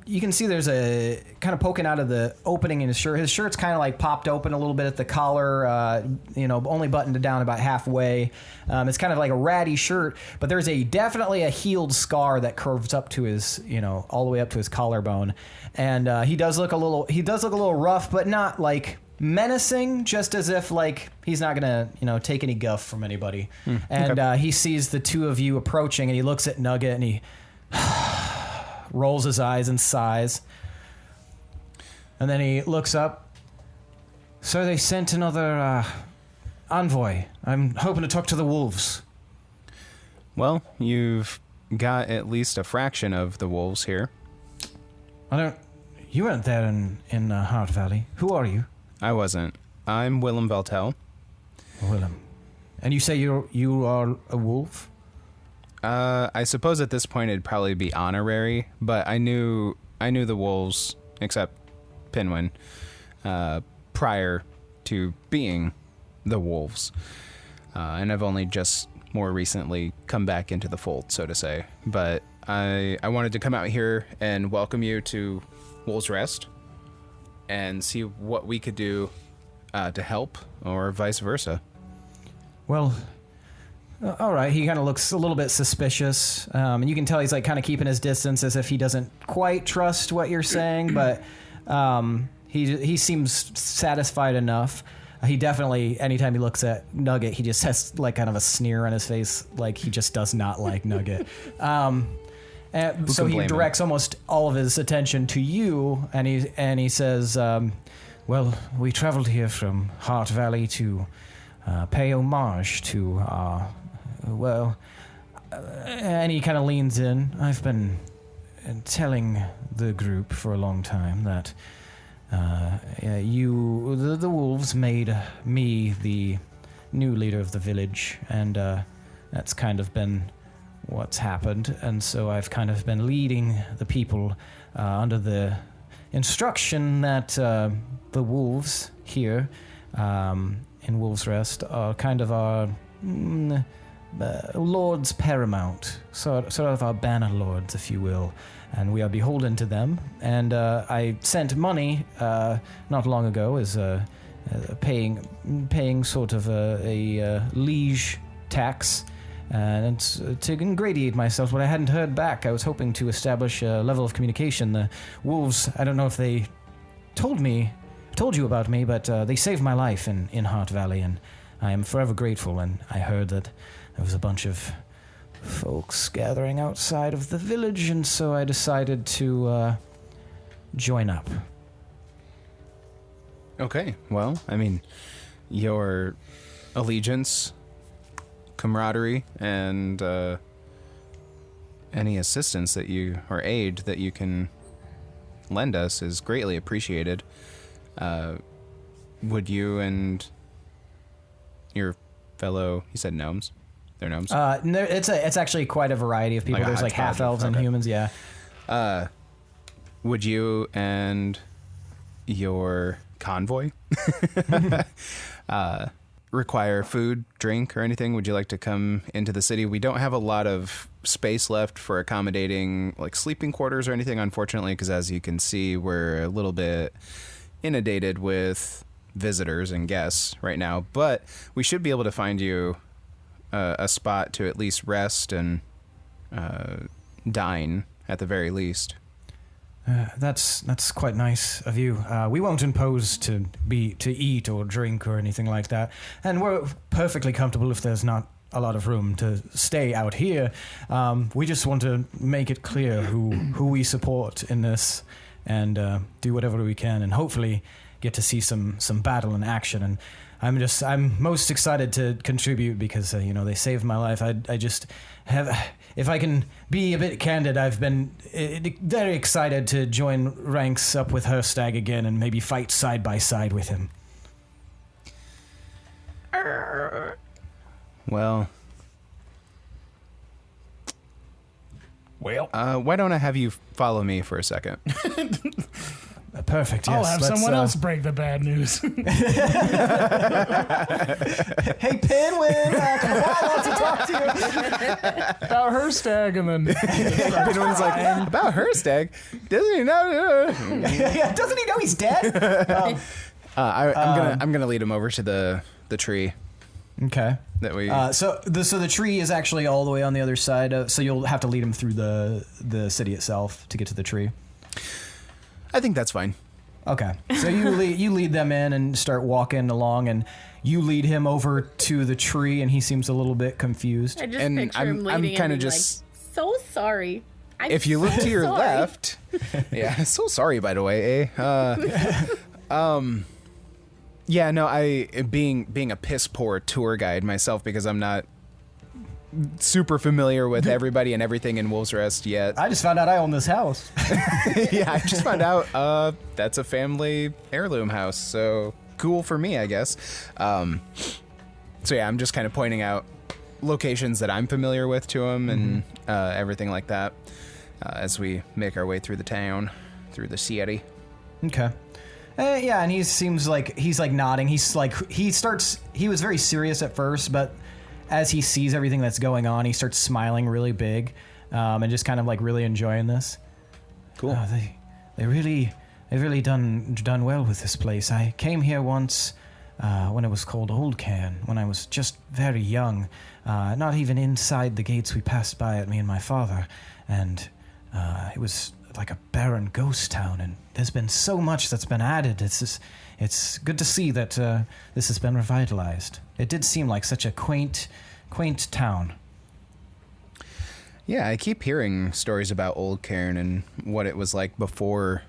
you can see there's a kind of poking out of the opening in his shirt. His shirt's kind of like popped open a little bit at the collar, only buttoned down about halfway. It's kind of like a ratty shirt, but there's definitely a healed scar that curves up to his, all the way up to his collarbone. And he does look a little rough, but not like menacing, just as if like he's not gonna take any guff from anybody. And he sees the two of you approaching, and he looks at Nugget and he rolls his eyes and sighs, and then he looks up. So they sent another envoy. I'm hoping to talk to the wolves. Well, you've got at least a fraction of the wolves here. You weren't there in Heart Valley. Who are you? I wasn't. I'm Willem Veltel. Willem. And you say you are a wolf? I suppose at this point it'd probably be honorary, but I knew the wolves, except Pinwin, prior to being the wolves. And I've only just more recently come back into the fold, so to say. But I wanted to come out here and welcome you to Wolves Rest and see what we could do to help, or vice versa. Well, all right. He kind of looks a little bit suspicious, and you can tell he's like kind of keeping his distance as if he doesn't quite trust what you're saying, but he seems satisfied enough. He definitely, anytime he looks at Nugget, he just has like kind of a sneer on his face, like he just does not like Nugget. And so he directs almost all of his attention to you, and he says, well, we traveled here from Heart Valley to pay homage to our, and he kind of leans in. I've been telling the group for a long time that the wolves made me the new leader of the village, and that's kind of been what's happened. And so I've kind of been leading the people under the instruction that the wolves here in Wolves Rest are kind of our lords paramount, sort of our banner lords, if you will, and we are beholden to them. And I sent money not long ago as paying sort of a liege tax, and to ingratiate myself, but I hadn't heard back. I was hoping to establish a level of communication. The wolves, I don't know if they told you about me, but they saved my life in Heart Valley, and I am forever grateful. And I heard that there was a bunch of folks gathering outside of the village, and so I decided to join up. Okay, well, I mean, your allegiance, camaraderie, and any assistance that you, or aid that you can lend us is greatly appreciated. Would you and your fellow, you said gnomes? They're gnomes? No, it's actually quite a variety of people. Like there's like half elves and humans, yeah. Would you and your convoy require food, drink, or anything? Would you like to come into the city? We don't have a lot of space left for accommodating like sleeping quarters or anything, unfortunately, because as you can see, we're a little bit inundated with visitors and guests right now, but we should be able to find you a spot to at least rest and dine at the very least. That's quite nice of you. We won't impose to eat or drink or anything like that, and we're perfectly comfortable if there's not a lot of room to stay out here. We just want to make it clear who we support in this, and do whatever we can, and hopefully get to see some battle in action. And I'm most excited to contribute because they saved my life. I just have. If I can be a bit candid, I've been very excited to join ranks up with Herstag again and maybe fight side by side with him. Well, why don't I have you follow me for a second? Perfect, yes. I'll have someone else break the bad news. Hey, Pinwin, I want to talk to you. About her stag, and then Pinwin's like, about her stag? Doesn't he know? Yeah, doesn't he know he's dead? I'm gonna lead him over to the tree. Okay. That we. So the tree is actually all the way on the other side. So you'll have to lead him through the city itself to get to the tree. I think that's fine. Okay. So you lead them in and start walking along, and you lead him over to the tree, and he seems a little bit confused. I just And picture I'm- him I'm leading kinda and being just- like, so sorry. I'm If you look so to your sorry. left, yeah, so sorry by the way, yeah, no, I being a piss poor tour guide myself because I'm not super familiar with everybody and everything in Wolves Rest yet. I just found out I own this house. Yeah, I just found out that's a family heirloom house, so cool for me, I guess. So yeah, I'm just kind of pointing out locations that I'm familiar with to him and everything like that as we make our way through the town, through the city. Okay. Yeah, and he seems like he's like nodding. He's like he was very serious at first, but as he sees everything that's going on, he starts smiling really big, and just kind of like really enjoying this. Cool. They've really done well with this place. I came here once when it was called Old Cairn, when I was just very young, not even inside the gates. We passed by it, me and my father, and it was like a barren ghost town, and there's been so much that's been added. It's good to see that this has been revitalized. It did seem like such a quaint town. Yeah, I keep hearing stories about Old Cairn and what it was like before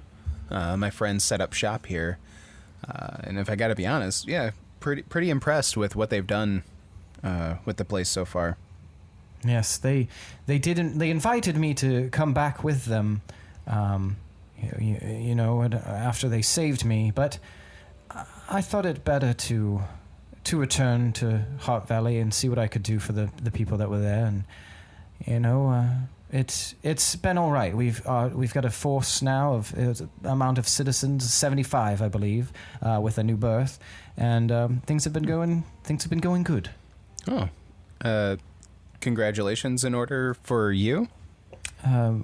my friends set up shop here. And if I gotta be honest, yeah, pretty impressed with what they've done with the place so far. Yes, they invited me to come back with them, after they saved me, but I thought it better to return to Heart Valley and see what I could do for the people that were there, and it's been all right. We've got a force now of amount of citizens, 75, I believe, with a new birth, and things have been going good. Oh, congratulations in order for you. How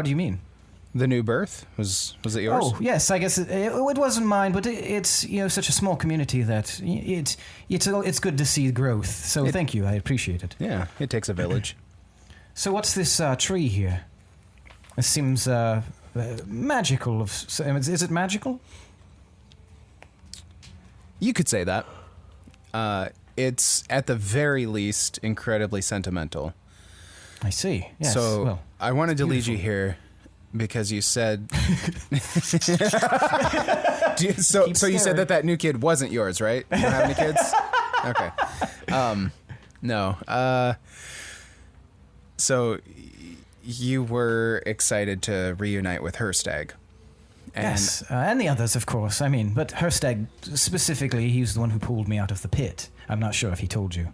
do you mean? The new birth was it yours? Oh yes, I guess it wasn't mine, but it's such a small community that it's good to see growth. So thank you, I appreciate it. Yeah, it takes a village. So what's this tree here? It seems magical. Is it magical? You could say that. It's at the very least incredibly sentimental. I see. Yes. So well, I wanted to lead beautiful. you here because you said. So you said that new kid wasn't yours, right? You don't have any kids? Okay. No. So you were excited to reunite with Herstag. yes, and the others, of course. I mean, but Herstag specifically, he's the one who pulled me out of the pit. I'm not sure if he told you.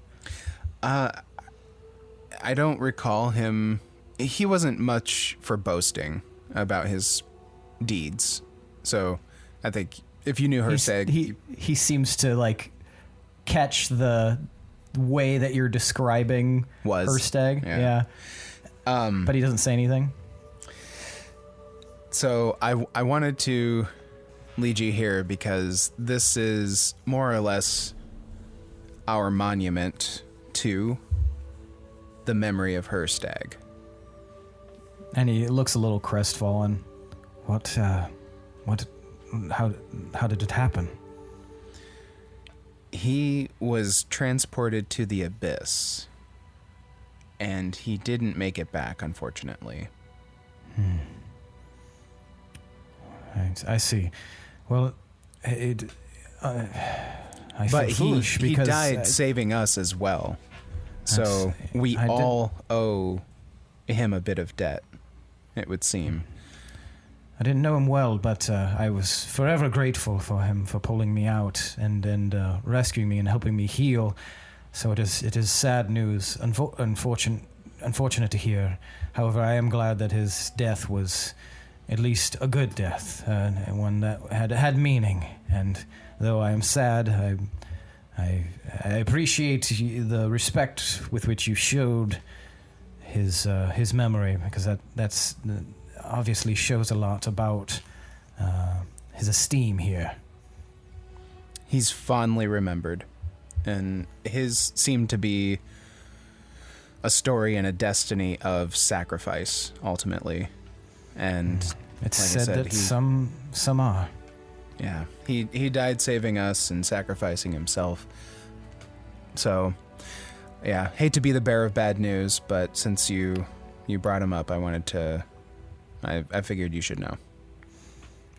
I don't recall him. He wasn't much for boasting about his deeds. So I think if you knew Herstag... He seems to, like, catch the way that you're describing Herstag. Yeah. But he doesn't say anything. So I wanted to lead you here because this is more or less our monument to the memory of Herstag. And he looks a little crestfallen. how did it happen? He was transported to the abyss, and he didn't make it back, unfortunately. I see. Well, I But feel foolish he because died saving us as well. So we all owe him a bit of debt, it would seem. I didn't know him well, but I was forever grateful for him for pulling me out and rescuing me and helping me heal. So it is sad news, unfortunate to hear. However, I am glad that his death was at least a good death, and one that had meaning. And though I am sad, I appreciate the respect with which you showed his memory, because that's obviously shows a lot about his esteem here. He's fondly remembered, and his seemed to be a story and a destiny of sacrifice, ultimately. And It's like said that some are. Yeah, he died saving us and sacrificing himself. So, yeah, hate to be the bearer of bad news, but since you brought him up, I figured you should know.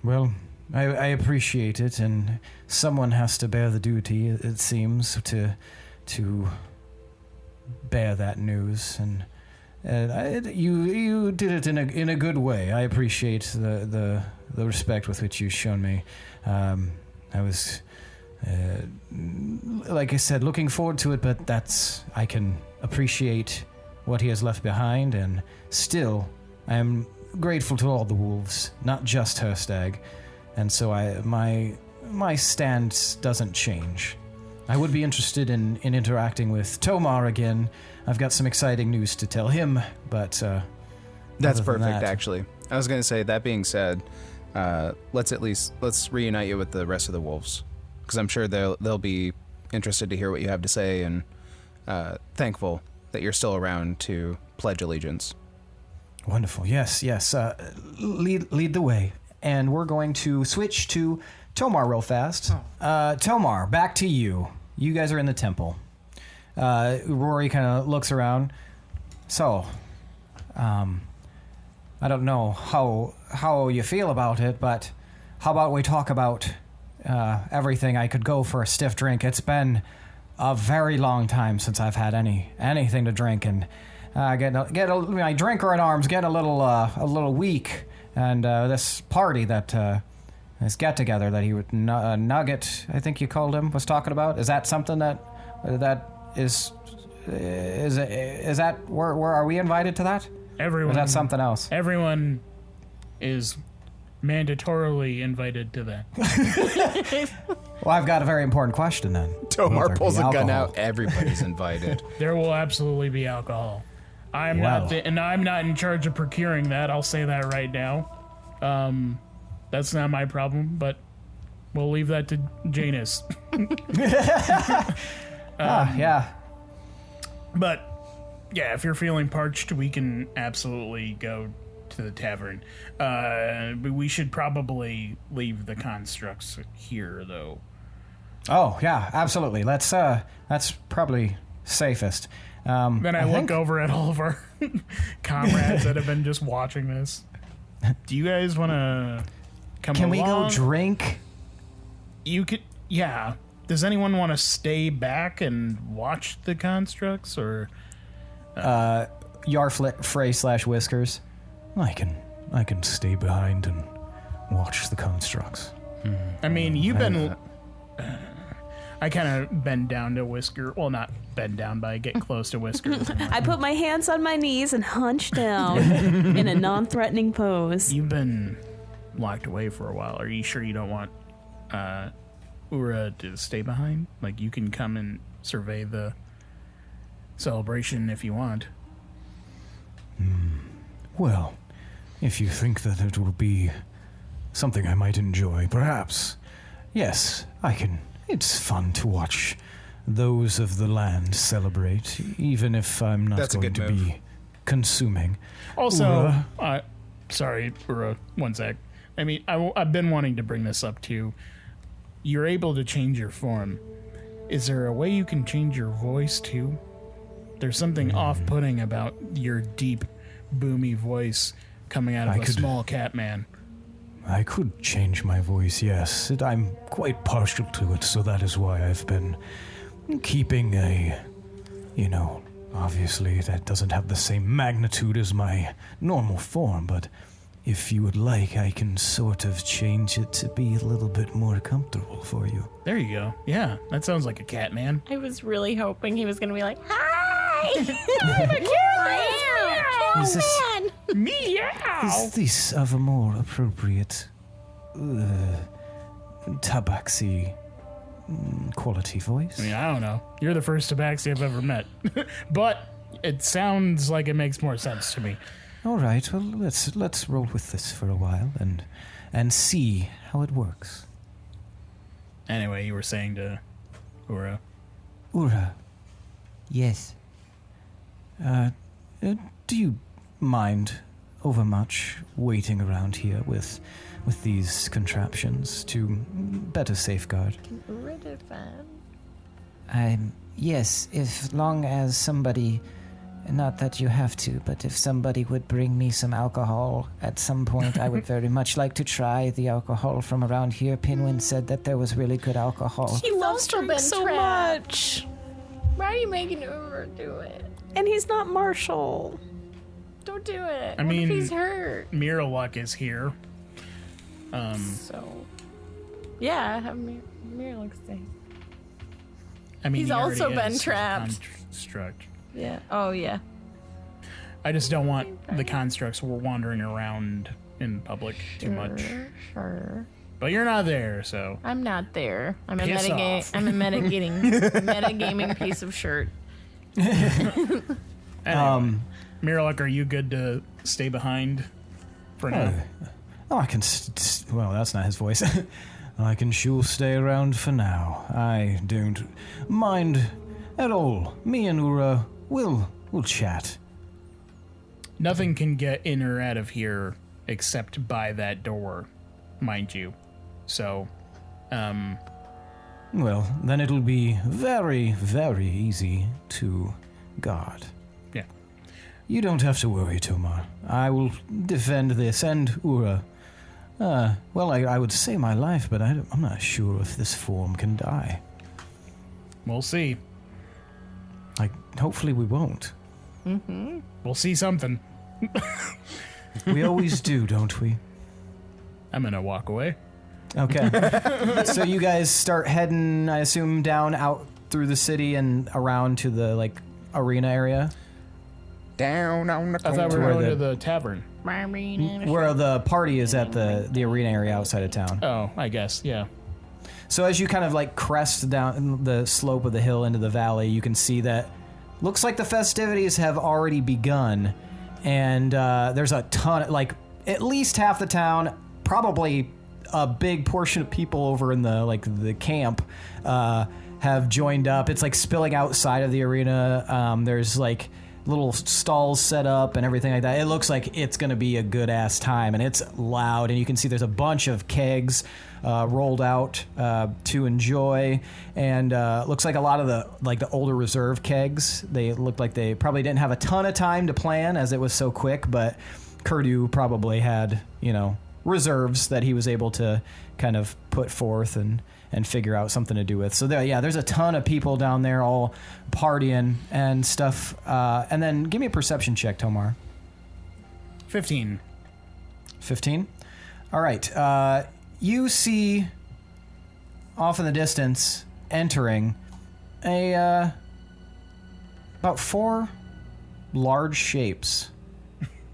Well, I appreciate it, and someone has to bear the duty, it seems, to bear that news, and you did it in a good way. I appreciate the respect with which you've shown me. I was, like I said, looking forward to it, but I can appreciate what he has left behind, and still, I am grateful to all the wolves, not just Herstag, and so my stance doesn't change. I would be interested in interacting with Tomar again. I've got some exciting news to tell him, but that's perfect, actually. I was going to say, that being said, let's reunite you with the rest of the wolves, because I'm sure they'll be interested to hear what you have to say, and thankful that you're still around to pledge allegiance. Wonderful. Yes. Lead the way. And we're going to switch to Tomar real fast. Tomar, back to you. You guys are in the temple. Rory kind of looks around. So, I don't know how you feel about it, but how about we talk about everything? I could go for a stiff drink. It's been a very long time since I've had anything to drink, and my drinker in arms getting a little weak, and this party this get together that he would Nugget, I think you called him, was talking about. Is that something that is that where are we invited to that? Everyone. Or is that something else? Everyone is mandatorily invited to that. Well, I've got a very important question then. Tomar pulls a gun out. Everybody's invited. There will absolutely be alcohol. I'm not in charge of procuring that. I'll say that right now. That's not my problem, but we'll leave that to Janus. Yeah. But yeah, if you're feeling parched, we can absolutely go to the tavern. But we should probably leave the constructs here, though. Oh yeah, absolutely. That's probably safest. Then I look over at all of our comrades that have been just watching this. Do you guys want to come Can along? we go drink? You could, yeah. Does anyone want to stay back and watch the constructs, or? Frey/Whiskers. I can stay behind and watch the constructs. I mean, you've been. I kind of bend down to Whisker. Well, not bend down, but I get close to Whisker. I put my hands on my knees and hunch down in a non-threatening pose. You've been locked away for a while. Are you sure you don't want Ura to stay behind? Like, you can come and survey the celebration if you want. Well, if you think that it will be something I might enjoy, perhaps. Yes, I can. It's fun to watch those of the land celebrate, even if I'm not going to be consuming. Also, sorry, Ura, one sec. I mean, I've been wanting to bring this up too. You're able to change your form. Is there a way you can change your voice too? There's something off-putting about your deep, boomy voice coming out of a small cat man. I could change my voice, yes. I'm quite partial to it, so that is why I've been keeping obviously that doesn't have the same magnitude as my normal form, but if you would like, I can sort of change it to be a little bit more comfortable for you. There you go. Yeah, that sounds like a cat man. I was really hoping he was going to be like, "Hi, I'm a cat man." Meow. Is this of a more appropriate tabaxi quality voice? I mean, I don't know. You're the first tabaxi I've ever met. But it sounds like it makes more sense to me. All right, well, let's roll with this for a while and see how it works. Anyway, you were saying to Ura. Ura, Yes. do you mind overmuch waiting around here with these contraptions to better safeguard? Yes, if long as somebody, not that you have to, but if somebody would bring me some alcohol at some point, I would very much like to try the alcohol from around here. Pinwin said that there was really good alcohol. He loves drink so much. Why are you making Uber do it? And he's not Marshall. Don't do it. I What mean, if he's hurt? Miraluk is here. So, yeah, have Miraluk stay. I mean, He's he already also is been as a trapped. Construct. Yeah. Oh, yeah. I just don't want the constructs wandering around in public too much. Sure. But you're not there, so. I'm not there. I'm a Piss off. I'm a metagaming piece of shirt. Anyway, Miraluk, are you good to stay behind for now? I can. Well, that's not his voice. I can sure stay around for now. I don't mind at all. Me and Ura we'll chat. Nothing can get in or out of here except by that door, mind you. So, Well, then it'll be very, very easy to guard. yeah. You don't have to worry, Tomas. I will defend this and Ura. Well, I would say my life, but I'm not sure if this form can die. We'll see. Hopefully we won't. We'll see something. We always do, don't we? I'm going to walk away. Okay. So you guys start heading, I assume, down out through the city and around to the, arena area? Down on the I thought we were where going the- to the tavern. Where the party is at the arena area outside of town. Oh, I guess, yeah. So as you kind of crest down the slope of the hill into the valley, you can see that looks like the festivities have already begun. And there's a ton, at least half the town, probably a big portion of people over in the camp have joined up. It's spilling outside of the arena. There's little stalls set up and everything like that. It looks like it's going to be a good ass time, and it's loud, and you can see there's a bunch of kegs rolled out to enjoy, and looks like a lot of the older reserve kegs, they look like they probably didn't have a ton of time to plan as it was so quick, but Kurdu probably had reserves that he was able to kind of put forth and figure out something to do with. So there's a ton of people down there all partying and stuff. And then give me a perception check, Tomar. 15. 15? All right. You see off in the distance entering about 4 large shapes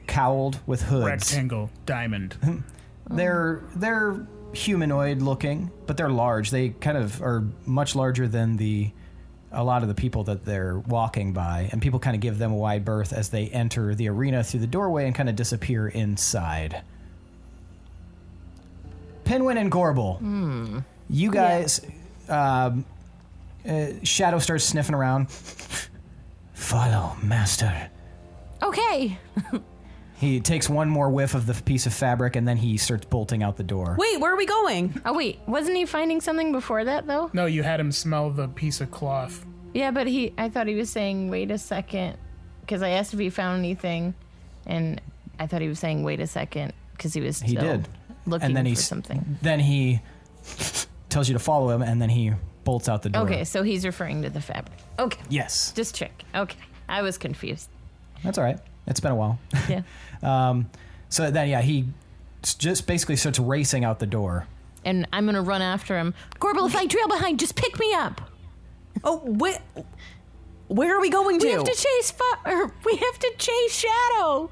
cowled with hoods. Rectangle, diamond. They're humanoid looking, but they're large. They kind of are much larger than a lot of the people that they're walking by, and people kind of give them a wide berth as they enter the arena through the doorway and kind of disappear inside. Pinwin and Gorbel, you guys, Shadow starts sniffing around. Follow, master. Okay. He takes one more whiff of the piece of fabric, and then he starts bolting out the door. Wait, where are we going? Oh, wait. Wasn't he finding something before that, though? No, you had him smell the piece of cloth. Yeah, but I thought he was saying, wait a second, because I asked if he found anything, and I thought he was saying, wait a second, because he was still looking for something. Then he tells you to follow him, and then he bolts out the door. Okay, so he's referring to the fabric. Okay. Yes. Just check. Okay. I was confused. That's all right. It's been a while. Yeah. So then, he just basically starts racing out the door. And I'm going to run after him. Gorbel, if I trail behind, just pick me up. Oh, where are we going to? We have to chase Shadow.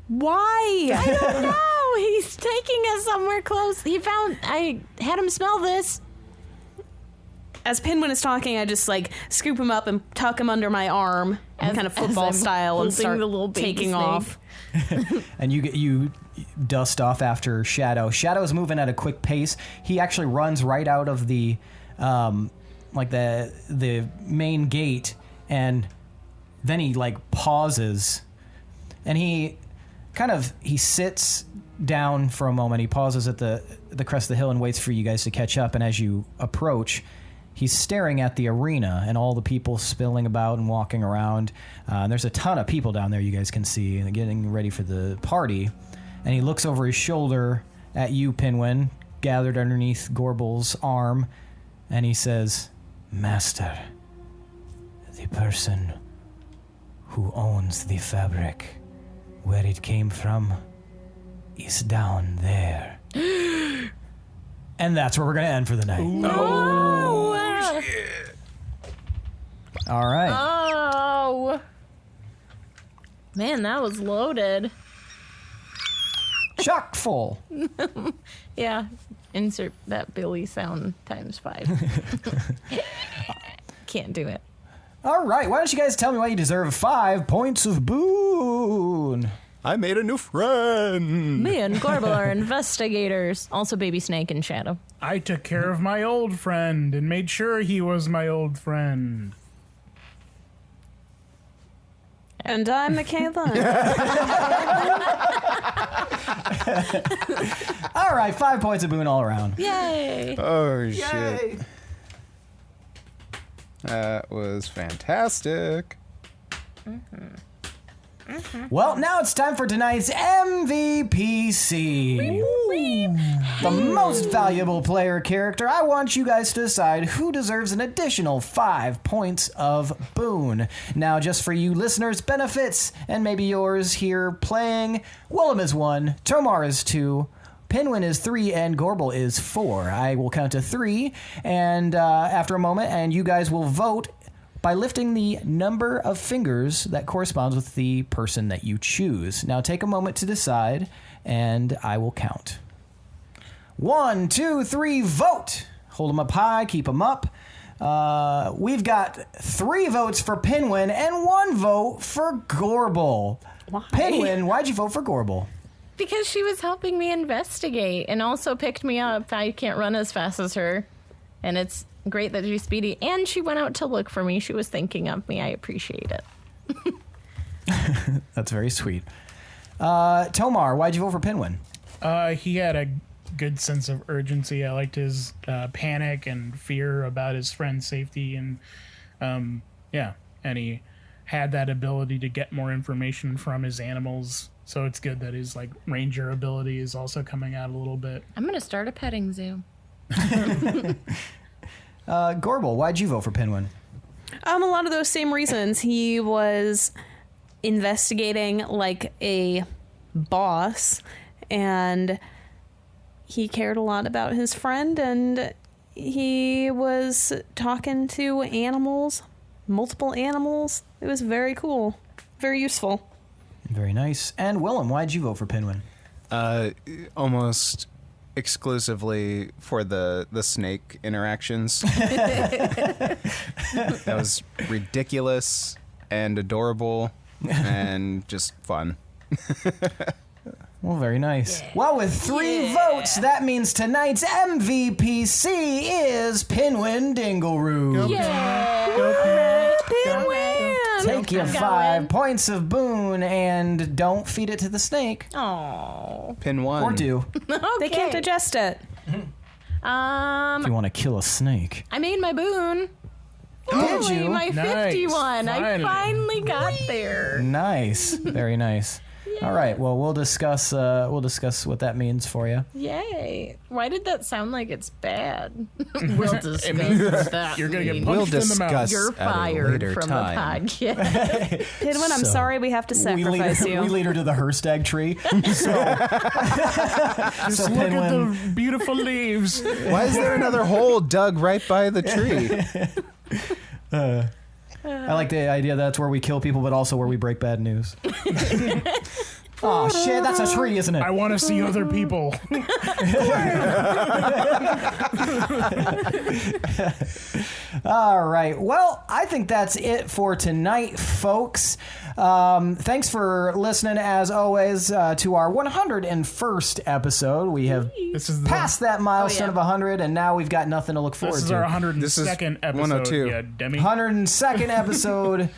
Why? I don't know. He's taking us somewhere close. I had him smell this. As Pinwin is talking, I just scoop him up and tuck him under my arm, kind of football style, and start the little baby taking snake off. And you dust off after Shadow. Shadow's moving at a quick pace. He actually runs right out of the the main gate, and then he pauses, and he sits down for a moment. He pauses at the crest of the hill and waits for you guys to catch up. And as you approach, he's staring at the arena and all the people spilling about and walking around. There's a ton of people down there you guys can see, and getting ready for the party. And he looks over his shoulder at you, Pinwin, gathered underneath Gorbel's arm, and he says, Master, the person who owns the fabric, where it came from, is down there. And that's where we're going to end for the night. Oh, shit. All right. Oh. Man, that was loaded. Chock full. Yeah. Insert that Billy sound ×5. Can't do it. All right. Why don't you guys tell me why you deserve 5 points of boon? I made a new friend. Me and Gorbel are investigators. Also Baby Snake and Shadow. I took care of my old friend and made sure he was my old friend. And I'm Michaela. All right. 5 points of boon all around. Yay. Oh, shit. That was fantastic. Well, now it's time for tonight's MVPC. The most valuable player character. I want you guys to decide who deserves an additional 5 points of boon. Now, just for you listeners' benefits, and maybe yours here playing, Willem is 1, Tomar is 2, Pinwin is 3, and Gorbel is 4. I will count to 3, and after a moment, and you guys will vote by lifting the number of fingers that corresponds with the person that you choose. Now take a moment to decide, and I will count. 1, 2, 3, vote! Hold them up high, keep them up. We've got 3 votes for Pinwin and 1 vote for Gorbel. Why? Pinwin, why'd you vote for Gorbel? Because she was helping me investigate and also picked me up. I can't run as fast as her. And it's great that she's speedy. And she went out to look for me. She was thinking of me. I appreciate it. That's very sweet. Tomar, why'd you vote for Pinwin? He had a good sense of urgency. I liked his panic and fear about his friend's safety. And, and he had that ability to get more information from his animals. So it's good that his ranger ability is also coming out a little bit. I'm going to start a petting zoo. Gorbel, why'd you vote for Pinwin? A lot of those same reasons. He was investigating like a boss, and he cared a lot about his friend, and he was talking to animals, multiple animals. It was very cool, very useful. Very nice. And Willem, why'd you vote for Pinwin? Almost exclusively for the snake interactions. That was ridiculous and adorable and just fun. Well, very nice. Yeah. Well, with 3 votes, that means tonight's MVPC is Pinwin Dingleroot. Go Pinwin! Pinwin! Take your I'm 5 going. points of boon and don't feed it to the snake. Oh. Pinwin. Or do. They can't digest it. If you want to kill a snake. I made my boon. Did you? My Nice. 51. I Finally. finally got there. Nice. Very nice. All right. Well, we'll discuss what that means for you. Yay. Why did that sound like it's bad? We'll discuss that. You're gonna get means. punched We'll in the mouth. discuss You're at a fired later from time. the podcast. Pinwin, I'm So, sorry we have to sacrifice you. We lead her to the Herstag tree. Just look at the beautiful leaves. Why is there another hole dug right by the tree? I like the idea that's where we kill people, but also where we break bad news. Oh shit, that's a tree, isn't it? I want to see other people. All right. Well, I think that's it for tonight, folks. Thanks for listening, as always, to our 101st episode. We have This is the, passed that milestone yeah. of 100, and now we've got nothing to look forward This is to. our 102nd This is episode. 102. Yeah, Demi. 102nd episode.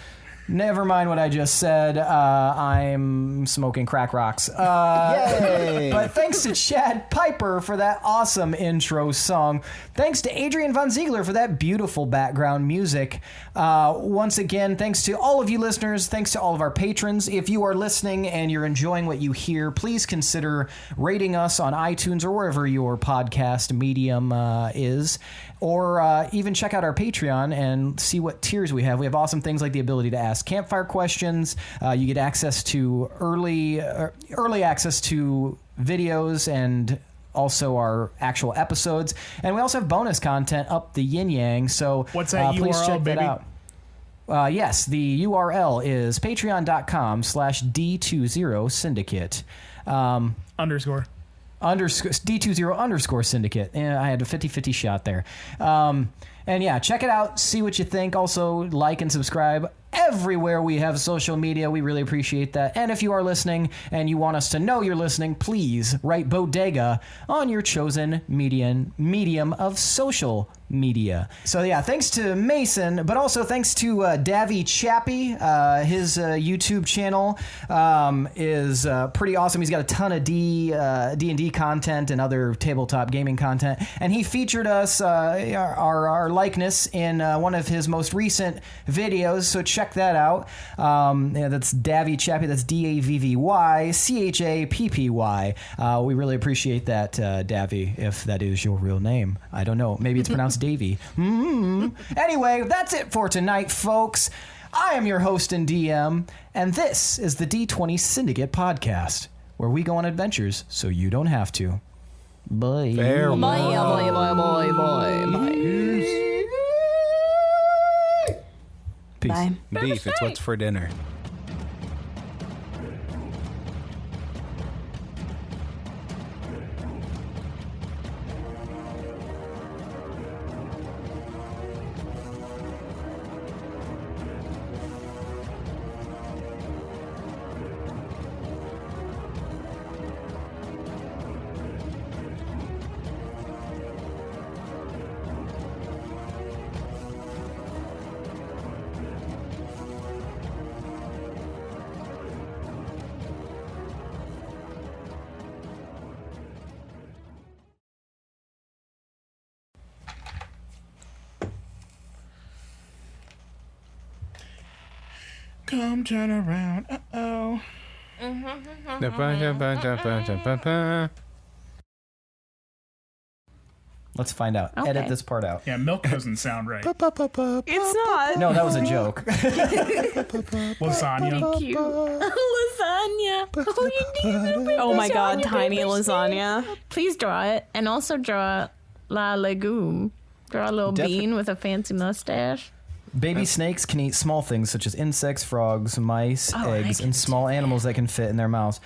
Never mind what I just said. I'm smoking crack rocks. Yay! But thanks to Chad Piper for that awesome intro song. Thanks to Adrian Von Ziegler for that beautiful background music. Once again, thanks to all of you listeners. Thanks to all of our patrons. If you are listening and you're enjoying what you hear, please consider rating us on iTunes or wherever your podcast medium is. Or even check out our Patreon and see what tiers we have. We have awesome things like the ability to ask campfire questions. You get access to early access to videos and also our actual episodes. And we also have bonus content up the yin yang. So What's that please URL, check baby? that out. Yes, the URL is patreon.com/D20 Syndicate. Underscore. D20 Syndicate. Yeah, I had a 50-50 shot there. And yeah, check it out. See what you think. Also, like and subscribe everywhere we have social media. We really appreciate that. And if you are listening and you want us to know you're listening, please write bodega on your chosen medium of social media. So yeah, thanks to Mason, but also thanks to Davy Chappie. His YouTube channel is pretty awesome. He's got a ton of D&D content and other tabletop gaming content, and he featured us our likeness in one of his most recent videos. So check that out. Yeah, that's Davy Chappie. That's DAVVY CHAPPY. We really appreciate that, Davy, if that is your real name. I don't know. Maybe it's pronounced Davy. Anyway, that's it for tonight, folks. I am your host and DM, and this is the D20 Syndicate podcast, where we go on adventures so you don't have to. Bye. Farewell. Peace. Bye. Beef, it's what's for dinner. Come turn around. Uh-oh. Let's find out. Okay. Edit this part out. Yeah, milk doesn't sound right. It's not. No, that was a joke. Lasagna. Cute. Lasagna. Oh, you need a little bit Oh my god, lasagna, tiny baby. lasagna. Please draw it, and also draw La Legume. Draw a little bean with a fancy mustache. Baby snakes can eat small things such as insects, frogs, mice, eggs, and small animals that can fit in their mouths.